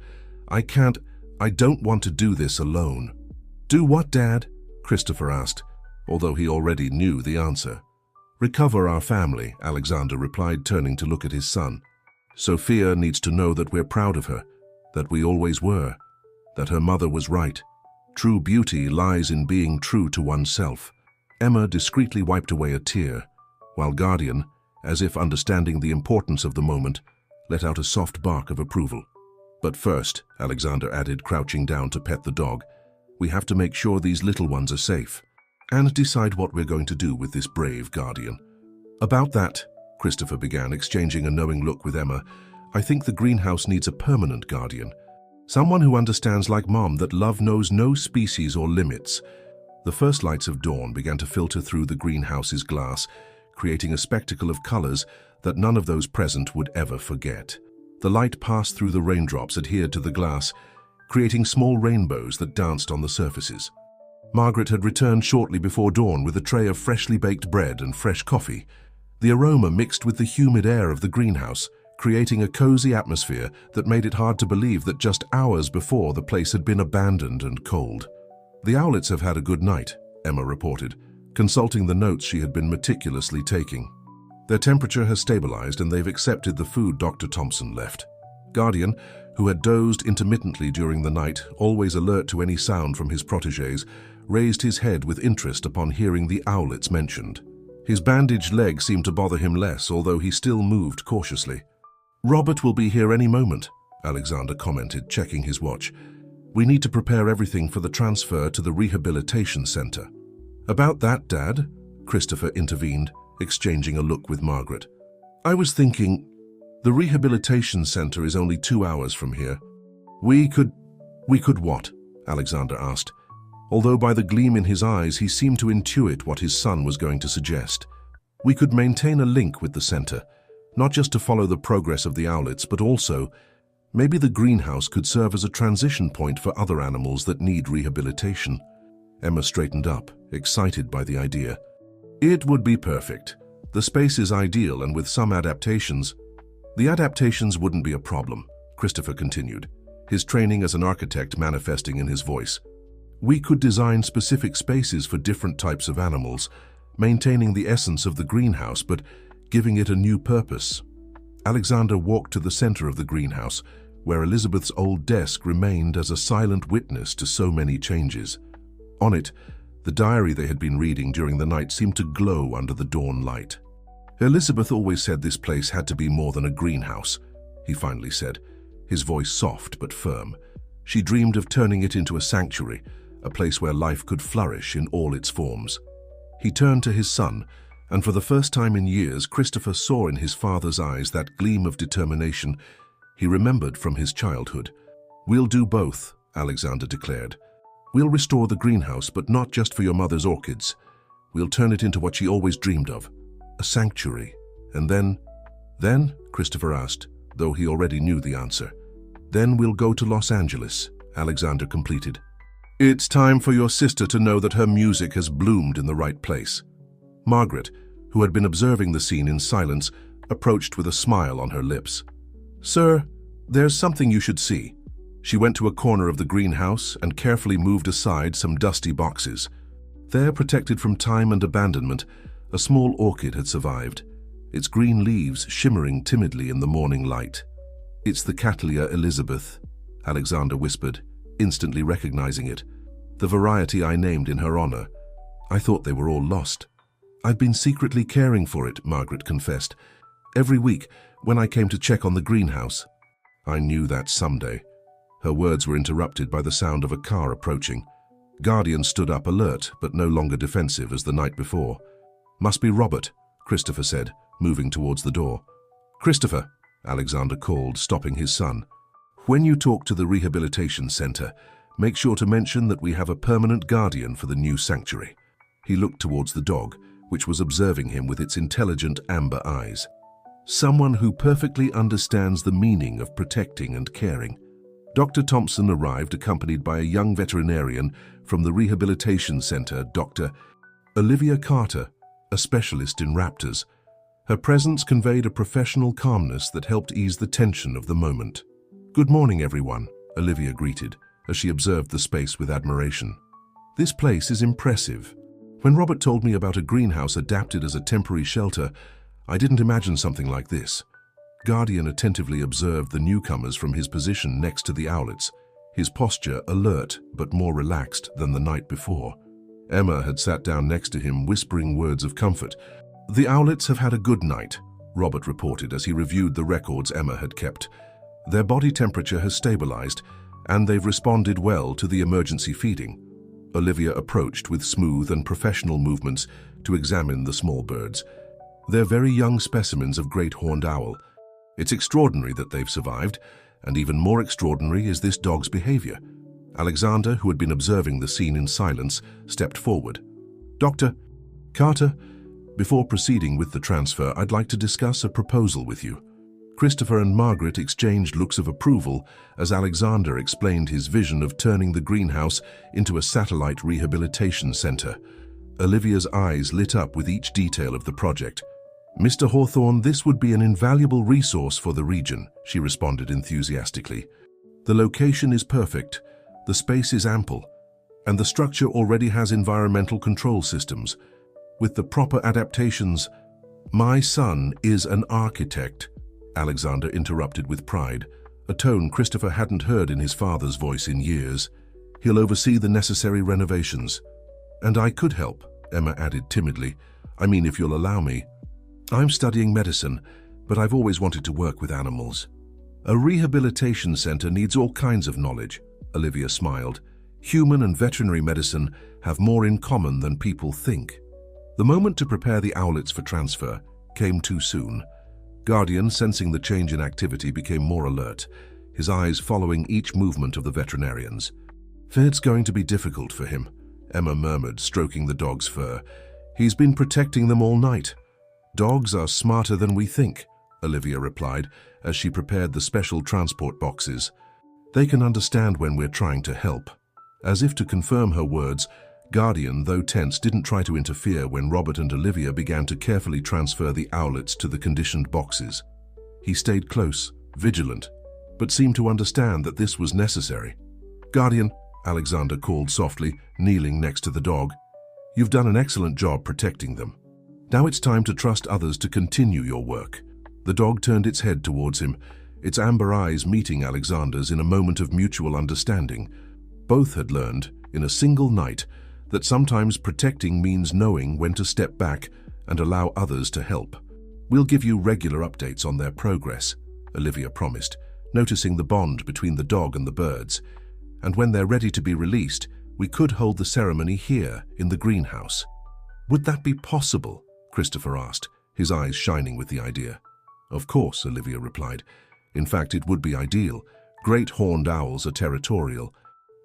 I don't want to do this alone." "Do what, Dad?" Christopher asked, although he already knew the answer. "Recover our family," Alexander replied, turning to look at his son. "Sophia needs to know that we're proud of her, that we always were, that her mother was right. True beauty lies in being true to oneself." Emma discreetly wiped away a tear, while Guardian, as if understanding the importance of the moment, let out a soft bark of approval. "But first," Alexander added, crouching down to pet the dog, "we have to make sure these little ones are safe, and decide what we're going to do with this brave Guardian." "About that," Christopher began, exchanging a knowing look with Emma, "I think the greenhouse needs a permanent Guardian. Someone who understands like Mom that love knows no species or limits." The first lights of dawn began to filter through the greenhouse's glass, creating a spectacle of colors that none of those present would ever forget. The light passed through the raindrops adhered to the glass, creating small rainbows that danced on the surfaces. Margaret had returned shortly before dawn with a tray of freshly baked bread and fresh coffee. The aroma mixed with the humid air of the greenhouse, creating a cozy atmosphere that made it hard to believe that just hours before the place had been abandoned and cold. "The owlets have had a good night," Emma reported, consulting the notes she had been meticulously taking. "Their temperature has stabilized and they've accepted the food Dr. Thompson left." Guardian, who had dozed intermittently during the night, always alert to any sound from his protégés, raised his head with interest upon hearing the owlets mentioned. His bandaged leg seemed to bother him less, although he still moved cautiously. "Robert will be here any moment," Alexander commented, checking his watch. We need to prepare everything for the transfer to the rehabilitation center. About that, Dad, Christopher intervened, exchanging a look with Margaret. I was thinking, the rehabilitation center is only 2 hours from here. We could what? Alexander asked, although by the gleam in his eyes he seemed to intuit what his son was going to suggest. We could maintain a link with the center, not just to follow the progress of the owlets, but also, maybe the greenhouse could serve as a transition point for other animals that need rehabilitation. Emma straightened up, excited by the idea. It would be perfect. The space is ideal, and with some adaptations. The adaptations wouldn't be a problem, Christopher continued, his training as an architect manifesting in his voice. We could design specific spaces for different types of animals, maintaining the essence of the greenhouse but giving it a new purpose. Alexander walked to the center of the greenhouse, where Elizabeth's old desk remained as a silent witness to so many changes. On it, the diary they had been reading during the night seemed to glow under the dawn light. Elizabeth always said this place had to be more than a greenhouse, he finally said, his voice soft but firm. She dreamed of turning it into a sanctuary, a place where life could flourish in all its forms. He turned to his son, and for the first time in years, Christopher saw in his father's eyes that gleam of determination he remembered from his childhood. We'll do both, Alexander declared. We'll restore the greenhouse, but not just for your mother's orchids. We'll turn it into what she always dreamed of, a sanctuary. And then, Christopher asked, though he already knew the answer. Then we'll go to Los Angeles, Alexander completed. It's time for your sister to know that her music has bloomed in the right place. Margaret, who had been observing the scene in silence, approached with a smile on her lips. Sir, there's something you should see. She went to a corner of the greenhouse and carefully moved aside some dusty boxes. There, protected from time and abandonment, a small orchid had survived, its green leaves shimmering timidly in the morning light. It's the Cattleya Elizabeth, Alexander whispered, instantly recognizing it. The variety I named in her honor. I thought they were all lost. I've been secretly caring for it, Margaret confessed. Every week, when I came to check on the greenhouse. I knew that someday. Her words were interrupted by the sound of a car approaching. Guardian stood up alert, but no longer defensive as the night before. Must be Robert, Christopher said, moving towards the door. Christopher, Alexander called, stopping his son. When you talk to the rehabilitation center, make sure to mention that we have a permanent guardian for the new sanctuary. He looked towards the dog, which was observing him with its intelligent amber eyes. Someone who perfectly understands the meaning of protecting and caring. Dr. Thompson arrived accompanied by a young veterinarian from the rehabilitation center, Dr. Olivia Carter, a specialist in raptors. Her presence conveyed a professional calmness that helped ease the tension of the moment. Good morning, everyone, Olivia greeted, as she observed the space with admiration. This place is impressive. When Robert told me about a greenhouse adapted as a temporary shelter, I didn't imagine something like this. Guardian attentively observed the newcomers from his position next to the owlets, his posture alert but more relaxed than the night before. Emma had sat down next to him, whispering words of comfort. The owlets have had a good night, Robert reported as he reviewed the records Emma had kept. Their body temperature has stabilized, and they've responded well to the emergency feeding. Olivia approached with smooth and professional movements to examine the small birds. They're very young specimens of great horned owl. It's extraordinary that they've survived, and even more extraordinary is this dog's behavior. Alexander, who had been observing the scene in silence, stepped forward. Dr. Carter, before proceeding with the transfer, I'd like to discuss a proposal with you. Christopher and Margaret exchanged looks of approval as Alexander explained his vision of turning the greenhouse into a satellite rehabilitation center. Olivia's eyes lit up with each detail of the project. Mr. Hawthorne, this would be an invaluable resource for the region, she responded enthusiastically. The location is perfect, the space is ample, and the structure already has environmental control systems. With the proper adaptations, my son is an architect, Alexander interrupted with pride, a tone Christopher hadn't heard in his father's voice in years. He'll oversee the necessary renovations. And I could help, Emma added timidly. I mean, if you'll allow me. I'm studying medicine, but I've always wanted to work with animals. A rehabilitation center needs all kinds of knowledge, Olivia smiled. Human and veterinary medicine have more in common than people think. The moment to prepare the owlets for transfer came too soon. Guardian, sensing the change in activity, became more alert, his eyes following each movement of the veterinarians. "It's going to be difficult for him," Emma murmured, stroking the dog's fur. "He's been protecting them all night." "Dogs are smarter than we think," Olivia replied as she prepared the special transport boxes. "They can understand when we're trying to help." As if to confirm her words, Guardian, though tense, didn't try to interfere when Robert and Olivia began to carefully transfer the owlets to the conditioned boxes. He stayed close, vigilant, but seemed to understand that this was necessary. "Guardian," Alexander called softly, kneeling next to the dog, "you've done an excellent job protecting them. Now it's time to trust others to continue your work." The dog turned its head towards him, its amber eyes meeting Alexander's in a moment of mutual understanding. Both had learned, in a single night, that sometimes protecting means knowing when to step back and allow others to help. "We'll give you regular updates on their progress," Olivia promised, noticing the bond between the dog and the birds. "And when they're ready to be released, we could hold the ceremony here in the greenhouse." "Would that be possible?" Christopher asked, his eyes shining with the idea. "Of course," Olivia replied. "In fact, it would be ideal. Great horned owls are territorial.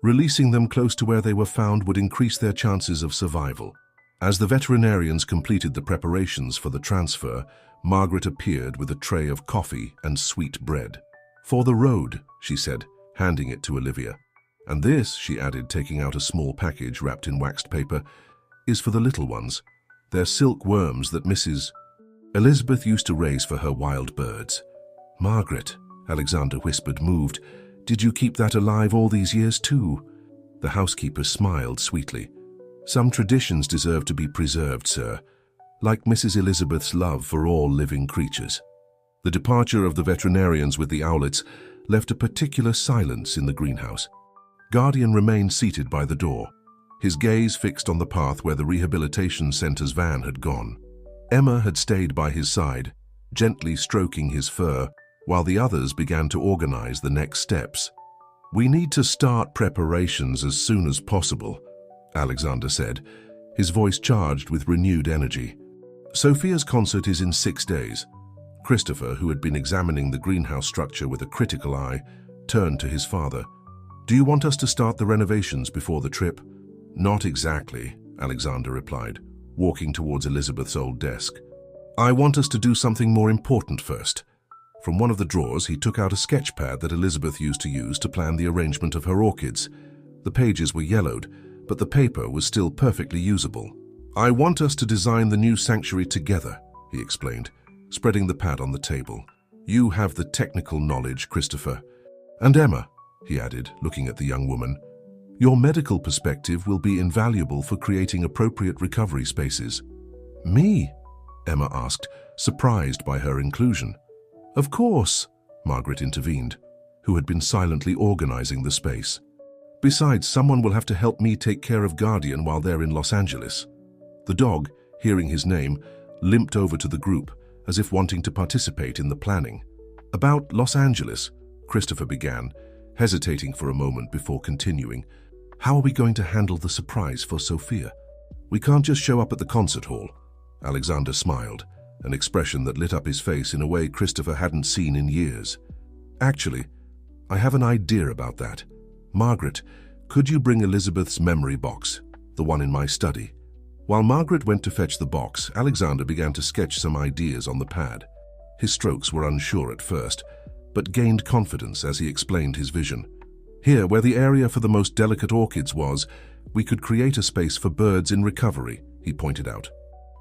Releasing them close to where they were found would increase their chances of survival." As the veterinarians completed the preparations for the transfer, Margaret appeared with a tray of coffee and sweet bread. "For the road," she said, handing it to Olivia. "And this," she added, taking out a small package wrapped in waxed paper, "is for the little ones. They're silk worms that Mrs. Elizabeth used to raise for her wild birds." "Margaret," Alexander whispered, moved, "did you keep that alive all these years too?" The housekeeper smiled sweetly. "Some traditions deserve to be preserved, sir, like Mrs. Elizabeth's love for all living creatures." The departure of the veterinarians with the owlets left a particular silence in the greenhouse. Guardian remained seated by the door, his gaze fixed on the path where the rehabilitation center's van had gone. Emma had stayed by his side, gently stroking his fur, while the others began to organize the next steps. "We need to start preparations as soon as possible," Alexander said, his voice charged with renewed energy. "Sophia's concert is in 6 days. Christopher, who had been examining the greenhouse structure with a critical eye, turned to his father. "Do you want us to start the renovations before the trip?" "Not exactly," Alexander replied, walking towards Elizabeth's old desk. "I want us to do something more important first." From one of the drawers, he took out a sketch pad that Elizabeth used to use to plan the arrangement of her orchids. The pages were yellowed, but the paper was still perfectly usable. "I want us to design the new sanctuary together," he explained, spreading the pad on the table. "You have the technical knowledge, Christopher. And Emma," he added, looking at the young woman, "your medical perspective will be invaluable for creating appropriate recovery spaces." "Me?" Emma asked, surprised by her inclusion. "Of course," Margaret intervened, who had been silently organizing the space. "Besides, someone will have to help me take care of Guardian while they're in Los Angeles." The dog, hearing his name, limped over to the group, as if wanting to participate in the planning. "About Los Angeles," Christopher began, hesitating for a moment before continuing. "How are we going to handle the surprise for Sophia? We can't just show up at the concert hall." Alexander smiled, an expression that lit up his face in a way Christopher hadn't seen in years. "Actually, I have an idea about that. Margaret, could you bring Elizabeth's memory box, the one in my study?" While Margaret went to fetch the box, Alexander began to sketch some ideas on the pad. His strokes were unsure at first, but gained confidence as he explained his vision. "Here, where the area for the most delicate orchids was, we could create a space for birds in recovery," he pointed out.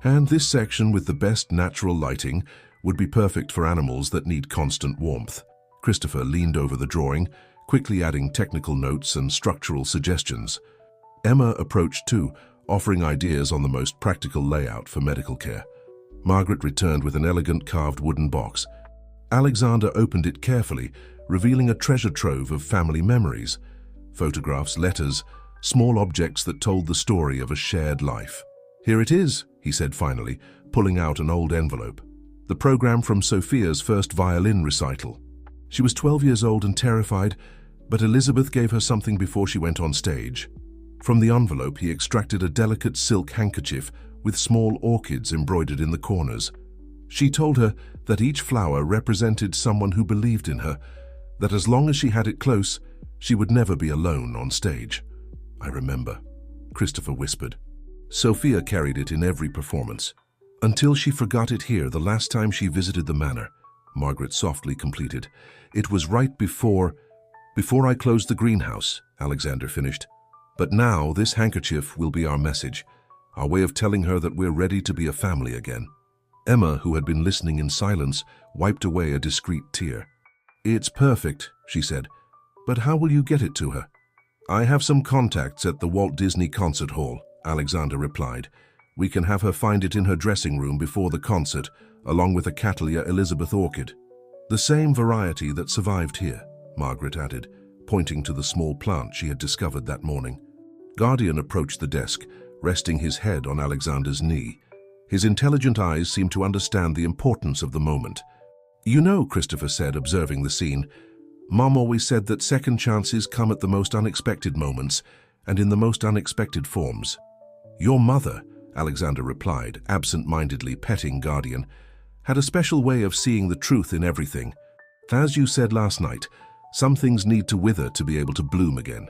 "And this section with the best natural lighting would be perfect for animals that need constant warmth." Christopher leaned over the drawing, quickly adding technical notes and structural suggestions. Emma approached too, offering ideas on the most practical layout for medical care. Margaret returned with an elegant carved wooden box. Alexander opened it carefully, revealing a treasure trove of family memories, photographs, letters, small objects that told the story of a shared life. "Here it is," he said finally, pulling out an old envelope. "The program from Sophia's first violin recital. She was 12 years old and terrified, But Elizabeth gave her something before she went on stage. From the envelope, he extracted a delicate silk handkerchief with small orchids embroidered in the corners. She told her that each flower represented someone who believed in her, that as long as she had it close, she would never be alone on stage. "I remember," Christopher whispered. Sophia carried it in every performance, until she forgot it here the last time she visited the manor. Margaret softly completed. "It was right before I closed the greenhouse," Alexander finished. "But now this handkerchief will be our message, our way of telling her that we're ready to be a family again." Emma, who had been listening in silence, wiped away a discreet tear. "It's perfect," she said, "but how will you get it to her?" "I have some contacts at the Walt Disney Concert Hall," Alexander replied. "We can have her find it in her dressing room before the concert, along with a Cattleya Elizabeth orchid." "The same variety that survived here," Margaret added, pointing to the small plant she had discovered that morning. Guardian approached the desk, resting his head on Alexander's knee. His intelligent eyes seemed to understand the importance of the moment. "You know," Christopher said, observing the scene, "Mom always said that second chances come at the most unexpected moments and in the most unexpected forms." "Your mother," Alexander replied, absent-mindedly petting Guardian, "had a special way of seeing the truth in everything. As you said last night, some things need to wither to be able to bloom again."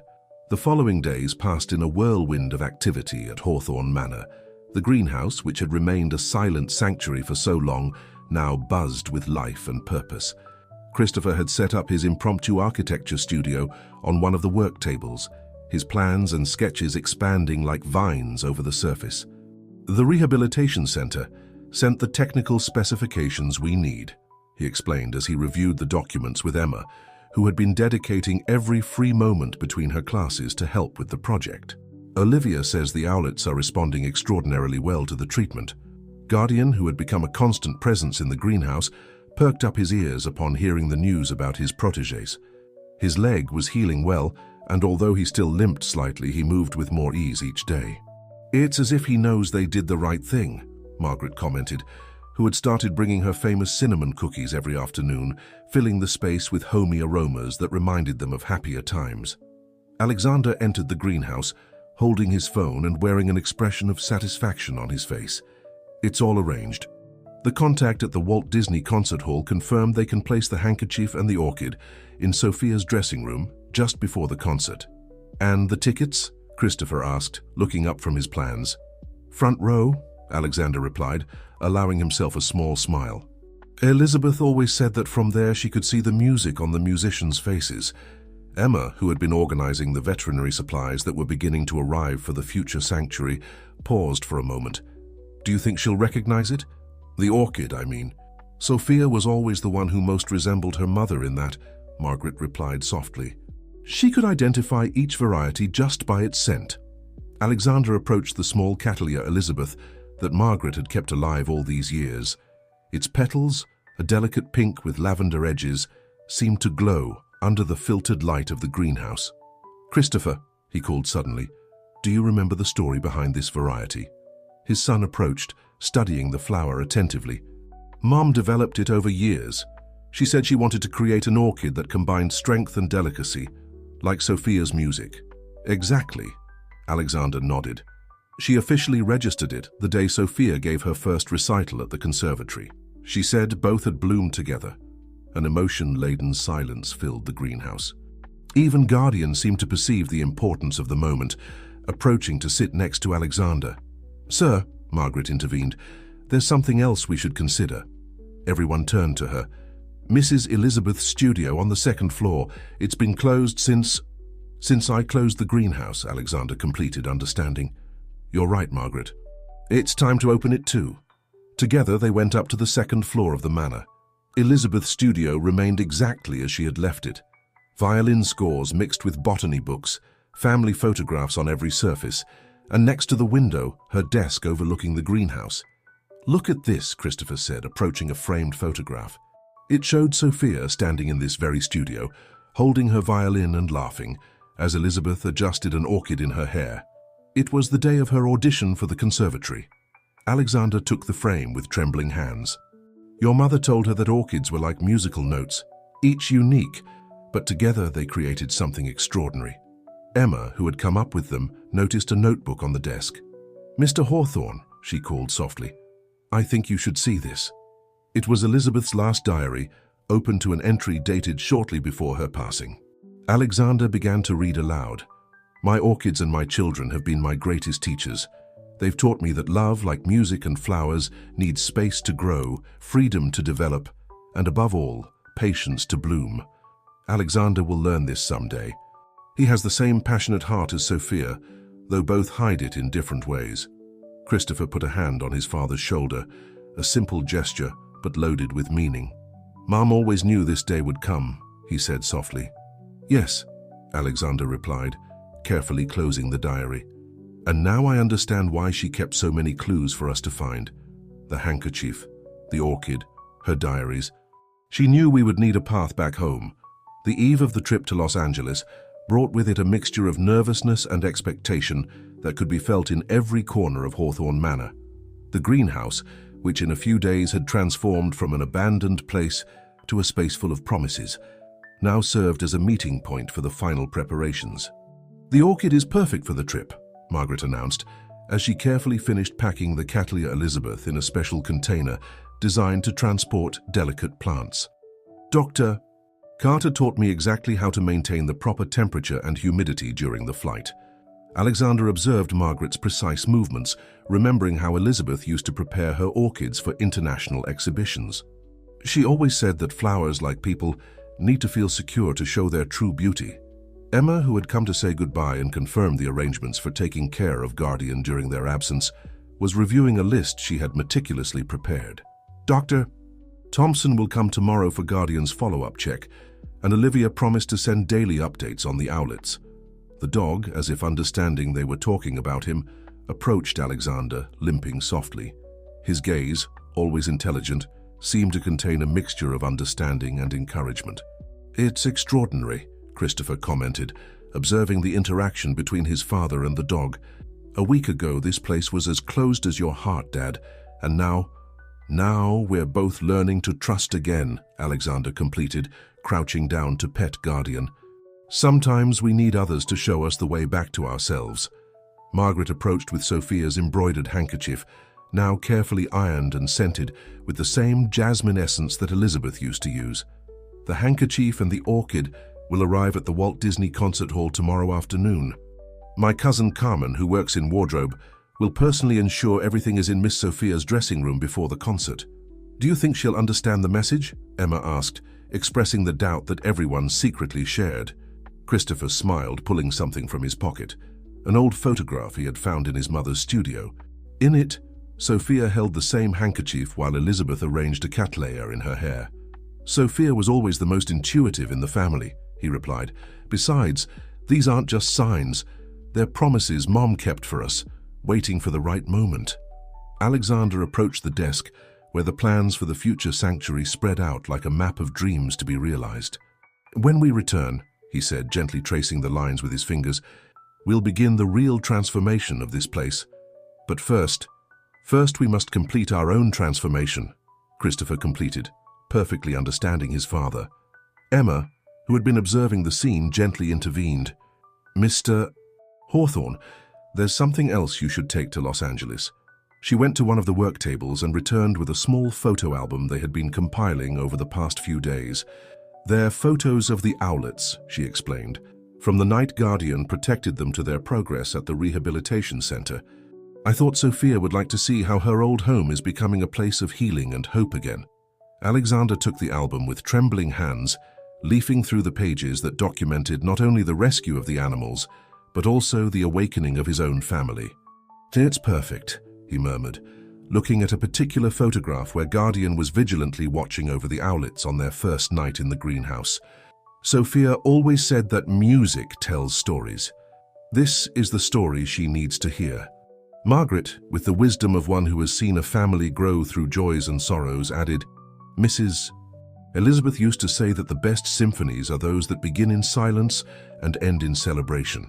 The following days passed in a whirlwind of activity at Hawthorne Manor. The greenhouse, which had remained a silent sanctuary for so long, now buzzed with life and purpose. Christopher had set up his impromptu architecture studio on one of the work tables, his plans and sketches expanding like vines over the surface. "The rehabilitation center sent the technical specifications we need," he explained as he reviewed the documents with Emma, who had been dedicating every free moment between her classes to help with the project. "Olivia says the owlets are responding extraordinarily well to the treatment." Guardian, who had become a constant presence in the greenhouse, perked up his ears upon hearing the news about his protégés. His leg was healing well, and although he still limped slightly, he moved with more ease each day. "It's as if he knows they did the right thing," Margaret commented, who had started bringing her famous cinnamon cookies every afternoon, filling the space with homey aromas that reminded them of happier times. Alexander entered the greenhouse, holding his phone and wearing an expression of satisfaction on his face. "It's all arranged. The contact at the Walt Disney Concert Hall confirmed they can place the handkerchief and the orchid in Sophia's dressing room just before the concert." "And the tickets?" Christopher asked, looking up from his plans. "Front row," Alexander replied, allowing himself a small smile. "Elizabeth always said that from there she could see the music on the musicians' faces." Emma, who had been organizing the veterinary supplies that were beginning to arrive for the future sanctuary, paused for a moment. "Do you think she'll recognize it? The orchid, I mean." "Sophia was always the one who most resembled her mother in that," Margaret replied softly. "She could identify each variety just by its scent." Alexander approached the small Cattleya Elizabeth that Margaret had kept alive all these years. Its petals, a delicate pink with lavender edges, seemed to glow under the filtered light of the greenhouse. "Christopher," he called suddenly, "do you remember the story behind this variety?" His son approached, studying the flower attentively. "Mom developed it over years. She said she wanted to create an orchid that combined strength and delicacy, like Sophia's music." "Exactly," Alexander nodded. "She officially registered it the day Sophia gave her first recital at the conservatory. She said both had bloomed together." An emotion-laden silence filled the greenhouse. Even Guardian seemed to perceive the importance of the moment, approaching to sit next to Alexander. "Sir," Margaret intervened, "there's something else we should consider." Everyone turned to her. "Mrs. Elizabeth's studio on the second floor. It's been closed since I closed the greenhouse," Alexander completed, understanding. "You're right, Margaret. It's time to open it too." Together they went up to the second floor of the manor. Elizabeth's studio remained exactly as she had left it. Violin scores mixed with botany books, family photographs on every surface, and next to the window, her desk overlooking the greenhouse. "Look at this," Christopher said, approaching a framed photograph. It showed Sophia standing in this very studio, holding her violin and laughing, as Elizabeth adjusted an orchid in her hair. It was the day of her audition for the conservatory. Alexander took the frame with trembling hands. "Your mother told her that orchids were like musical notes, each unique, but together they created something extraordinary. Emma, who had come up with them, noticed a notebook on the desk. "Mr. Hawthorne," she called softly, "I think you should see this." It was Elizabeth's last diary, open to an entry dated shortly before her passing. Alexander began to read aloud. "My orchids and my children have been my greatest teachers. They've taught me that love, like music and flowers, needs space to grow, freedom to develop, and above all, patience to bloom. Alexander will learn this someday. He has the same passionate heart as Sophia, though both hide it in different ways." Christopher put a hand on his father's shoulder, a simple gesture, but loaded with meaning. "Mom always knew this day would come," he said softly. "Yes," Alexander replied, carefully closing the diary. "And now I understand why she kept so many clues for us to find. The handkerchief, the orchid, her diaries. She knew we would need a path back home." The eve of the trip to Los Angeles brought with it a mixture of nervousness and expectation that could be felt in every corner of Hawthorne Manor. The greenhouse, which in a few days had transformed from an abandoned place to a space full of promises, now served as a meeting point for the final preparations. "The orchid is perfect for the trip," Margaret announced, as she carefully finished packing the Cattleya Elizabeth in a special container designed to transport delicate plants. "Dr. Carter taught me exactly how to maintain the proper temperature and humidity during the flight." Alexander observed Margaret's precise movements, remembering how Elizabeth used to prepare her orchids for international exhibitions. "She always said that flowers, like people, need to feel secure to show their true beauty." Emma, who had come to say goodbye and confirm the arrangements for taking care of Guardian during their absence, was reviewing a list she had meticulously prepared. "Dr. Thompson will come tomorrow for Guardian's follow-up check, and Olivia promised to send daily updates on the owlets." The dog, as if understanding they were talking about him, approached Alexander, limping softly. His gaze, always intelligent, seemed to contain a mixture of understanding and encouragement. "It's extraordinary," Christopher commented, observing the interaction between his father and the dog. "A week ago, this place was as closed as your heart, Dad, and now we're both learning to trust again," Alexander completed, crouching down to pet Guardian. "Sometimes we need others to show us the way back to ourselves." Margaret approached with Sophia's embroidered handkerchief, now carefully ironed and scented with the same jasmine essence that Elizabeth used to use. "The handkerchief and the orchid will arrive at the Walt Disney Concert Hall tomorrow afternoon. My cousin Carmen, who works in wardrobe, will personally ensure everything is in Miss Sophia's dressing room before the concert." "Do you think she'll understand the message?" Emma asked, expressing the doubt that everyone secretly shared. Christopher smiled, pulling something from his pocket, an old photograph he had found in his mother's studio. In it, Sophia held the same handkerchief while Elizabeth arranged a cattleya in her hair. "Sophia was always the most intuitive in the family," he replied. "Besides, these aren't just signs. They're promises Mom kept for us, waiting for the right moment." Alexander approached the desk, where the plans for the future sanctuary spread out like a map of dreams to be realized. "When we return," he said, gently tracing the lines with his fingers, "we'll begin the real transformation of this place. But first we must complete our own transformation," Christopher completed, perfectly understanding his father. Emma, who had been observing the scene, gently intervened. "Mr. Hawthorne, there's something else you should take to Los Angeles." She went to one of the work tables and returned with a small photo album they had been compiling over the past few days. "They're photos of the owlets," she explained. "From the night Guardian protected them to their progress at the rehabilitation center. I thought Sophia would like to see how her old home is becoming a place of healing and hope again." Alexander took the album with trembling hands, leafing through the pages that documented not only the rescue of the animals, but also the awakening of his own family. "It's perfect," he murmured, looking at a particular photograph where Guardian was vigilantly watching over the owlets on their first night in the greenhouse. "Sophia always said that music tells stories. This is the story she needs to hear." Margaret, with the wisdom of one who has seen a family grow through joys and sorrows, added, "Mrs. Elizabeth used to say that the best symphonies are those that begin in silence and end in celebration.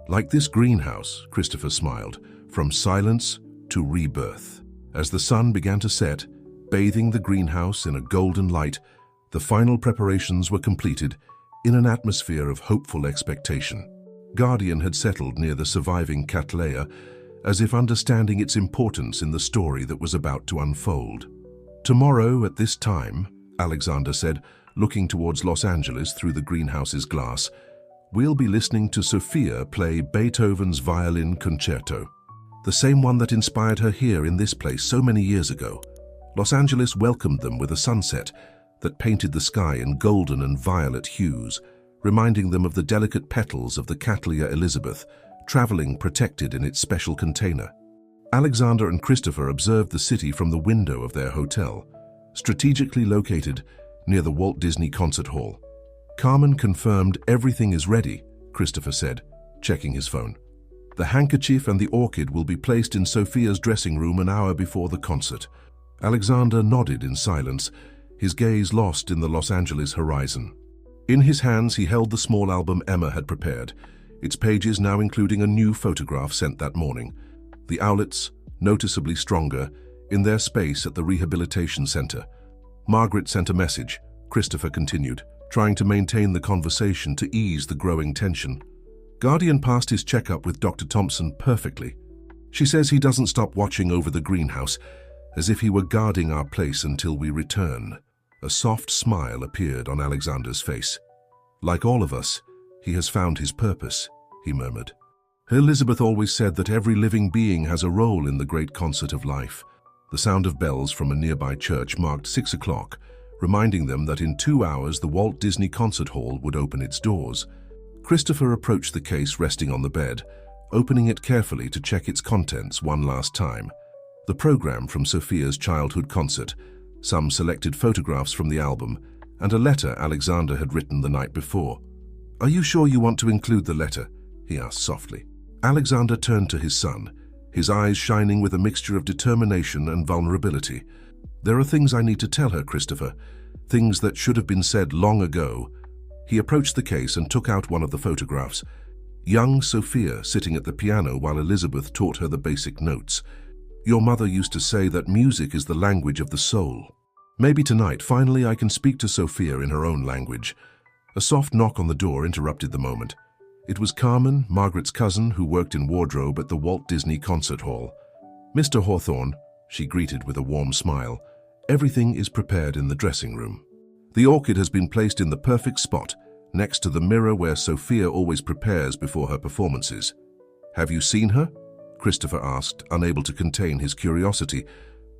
Like this greenhouse," Christopher smiled, "from silence to rebirth." As the sun began to set, bathing the greenhouse in a golden light, the final preparations were completed, in an atmosphere of hopeful expectation. Guardian had settled near the surviving Cattleya, as if understanding its importance in the story that was about to unfold. "Tomorrow at this time," Alexander said, looking towards Los Angeles through the greenhouse's glass, "we'll be listening to Sophia play Beethoven's violin concerto, the same one that inspired her here in this place so many years ago." Los Angeles welcomed them with a sunset that painted the sky in golden and violet hues, reminding them of the delicate petals of the Cattleya Elizabeth, traveling protected in its special container. Alexander and Christopher observed the city from the window of their hotel, strategically located near the Walt Disney Concert Hall. "Carmen confirmed everything is ready," Christopher said, checking his phone. "The handkerchief and the orchid will be placed in Sophia's dressing room an hour before the concert." Alexander nodded in silence, his gaze lost in the Los Angeles horizon. In his hands he held the small album Emma had prepared, its pages now including a new photograph sent that morning. The owlets, noticeably stronger, in their space at the rehabilitation center. Margaret sent a message, Christopher continued, trying to maintain the conversation to ease the growing tension. "Guardian passed his checkup with Dr. Thompson perfectly. She says he doesn't stop watching over the greenhouse, as if he were guarding our place until we return." A soft smile appeared on Alexander's face. "Like all of us, he has found his purpose," he murmured. "Elizabeth always said that every living being has a role in the great concert of life." The sound of bells from a nearby church marked 6 o'clock, reminding them that in 2 hours the Walt Disney Concert Hall would open its doors. Christopher approached the case resting on the bed, opening it carefully to check its contents one last time. The program from Sophia's childhood concert, some selected photographs from the album, and a letter Alexander had written the night before. "Are you sure you want to include the letter?" he asked softly. Alexander turned to his son, his eyes shining with a mixture of determination and vulnerability. "There are things I need to tell her, Christopher, things that should have been said long ago." He approached the case and took out one of the photographs. Young Sophia sitting at the piano while Elizabeth taught her the basic notes. "Your mother used to say that music is the language of the soul. Maybe tonight, finally, I can speak to Sophia in her own language." A soft knock on the door interrupted the moment. It was Carmen, Margaret's cousin, who worked in wardrobe at the Walt Disney Concert Hall. "Mr. Hawthorne," she greeted with a warm smile, "everything is prepared in the dressing room. The orchid has been placed in the perfect spot, next to the mirror where Sophia always prepares before her performances." "Have you seen her?" Christopher asked, unable to contain his curiosity.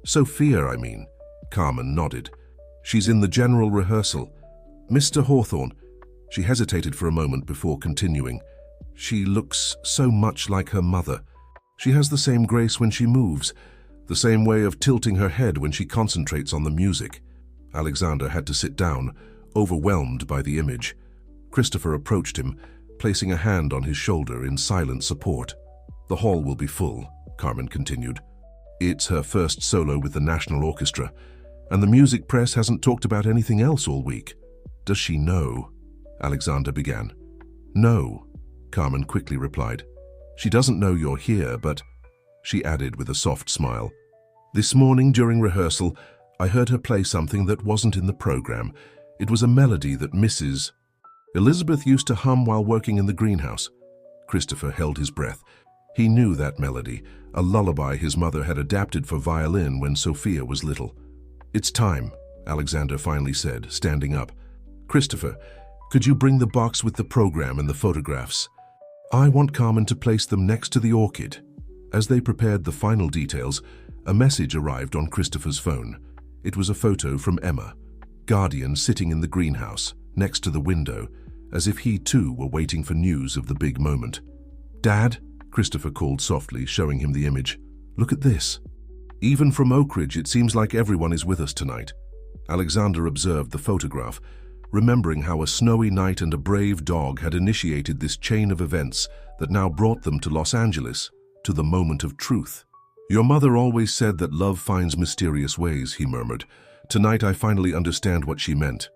"Sophia, I mean." Carmen nodded. "She's in the general rehearsal." "Mr. Hawthorne," she hesitated for a moment before continuing, "she looks so much like her mother. She has the same grace when she moves, the same way of tilting her head when she concentrates on the music." Alexander had to sit down, overwhelmed by the image. Christopher approached him, placing a hand on his shoulder in silent support. "The hall will be full," Carmen continued. "It's her first solo with the National Orchestra, and the music press hasn't talked about anything else all week." "Does she know?" Alexander began. "No," Carmen quickly replied. "She doesn't know you're here, but," she added with a soft smile, "this morning during rehearsal, I heard her play something that wasn't in the program. It was a melody that Mrs. Elizabeth used to hum while working in the greenhouse." Christopher held his breath. He knew that melody, a lullaby his mother had adapted for violin when Sophia was little. "It's time," Alexander finally said, standing up. "Christopher, could you bring the box with the program and the photographs? I want Carmen to place them next to the orchid." As they prepared the final details, a message arrived on Christopher's phone. It was a photo from Emma, Guardian sitting in the greenhouse, next to the window, as if he too were waiting for news of the big moment. "Dad," Christopher called softly, showing him the image. "Look at this." "Even from Oak Ridge, it seems like everyone is with us tonight." Alexander observed the photograph, remembering how a snowy night and a brave dog had initiated this chain of events that now brought them to Los Angeles, to the moment of truth. "Your mother always said that love finds mysterious ways," he murmured. "Tonight I finally understand what she meant."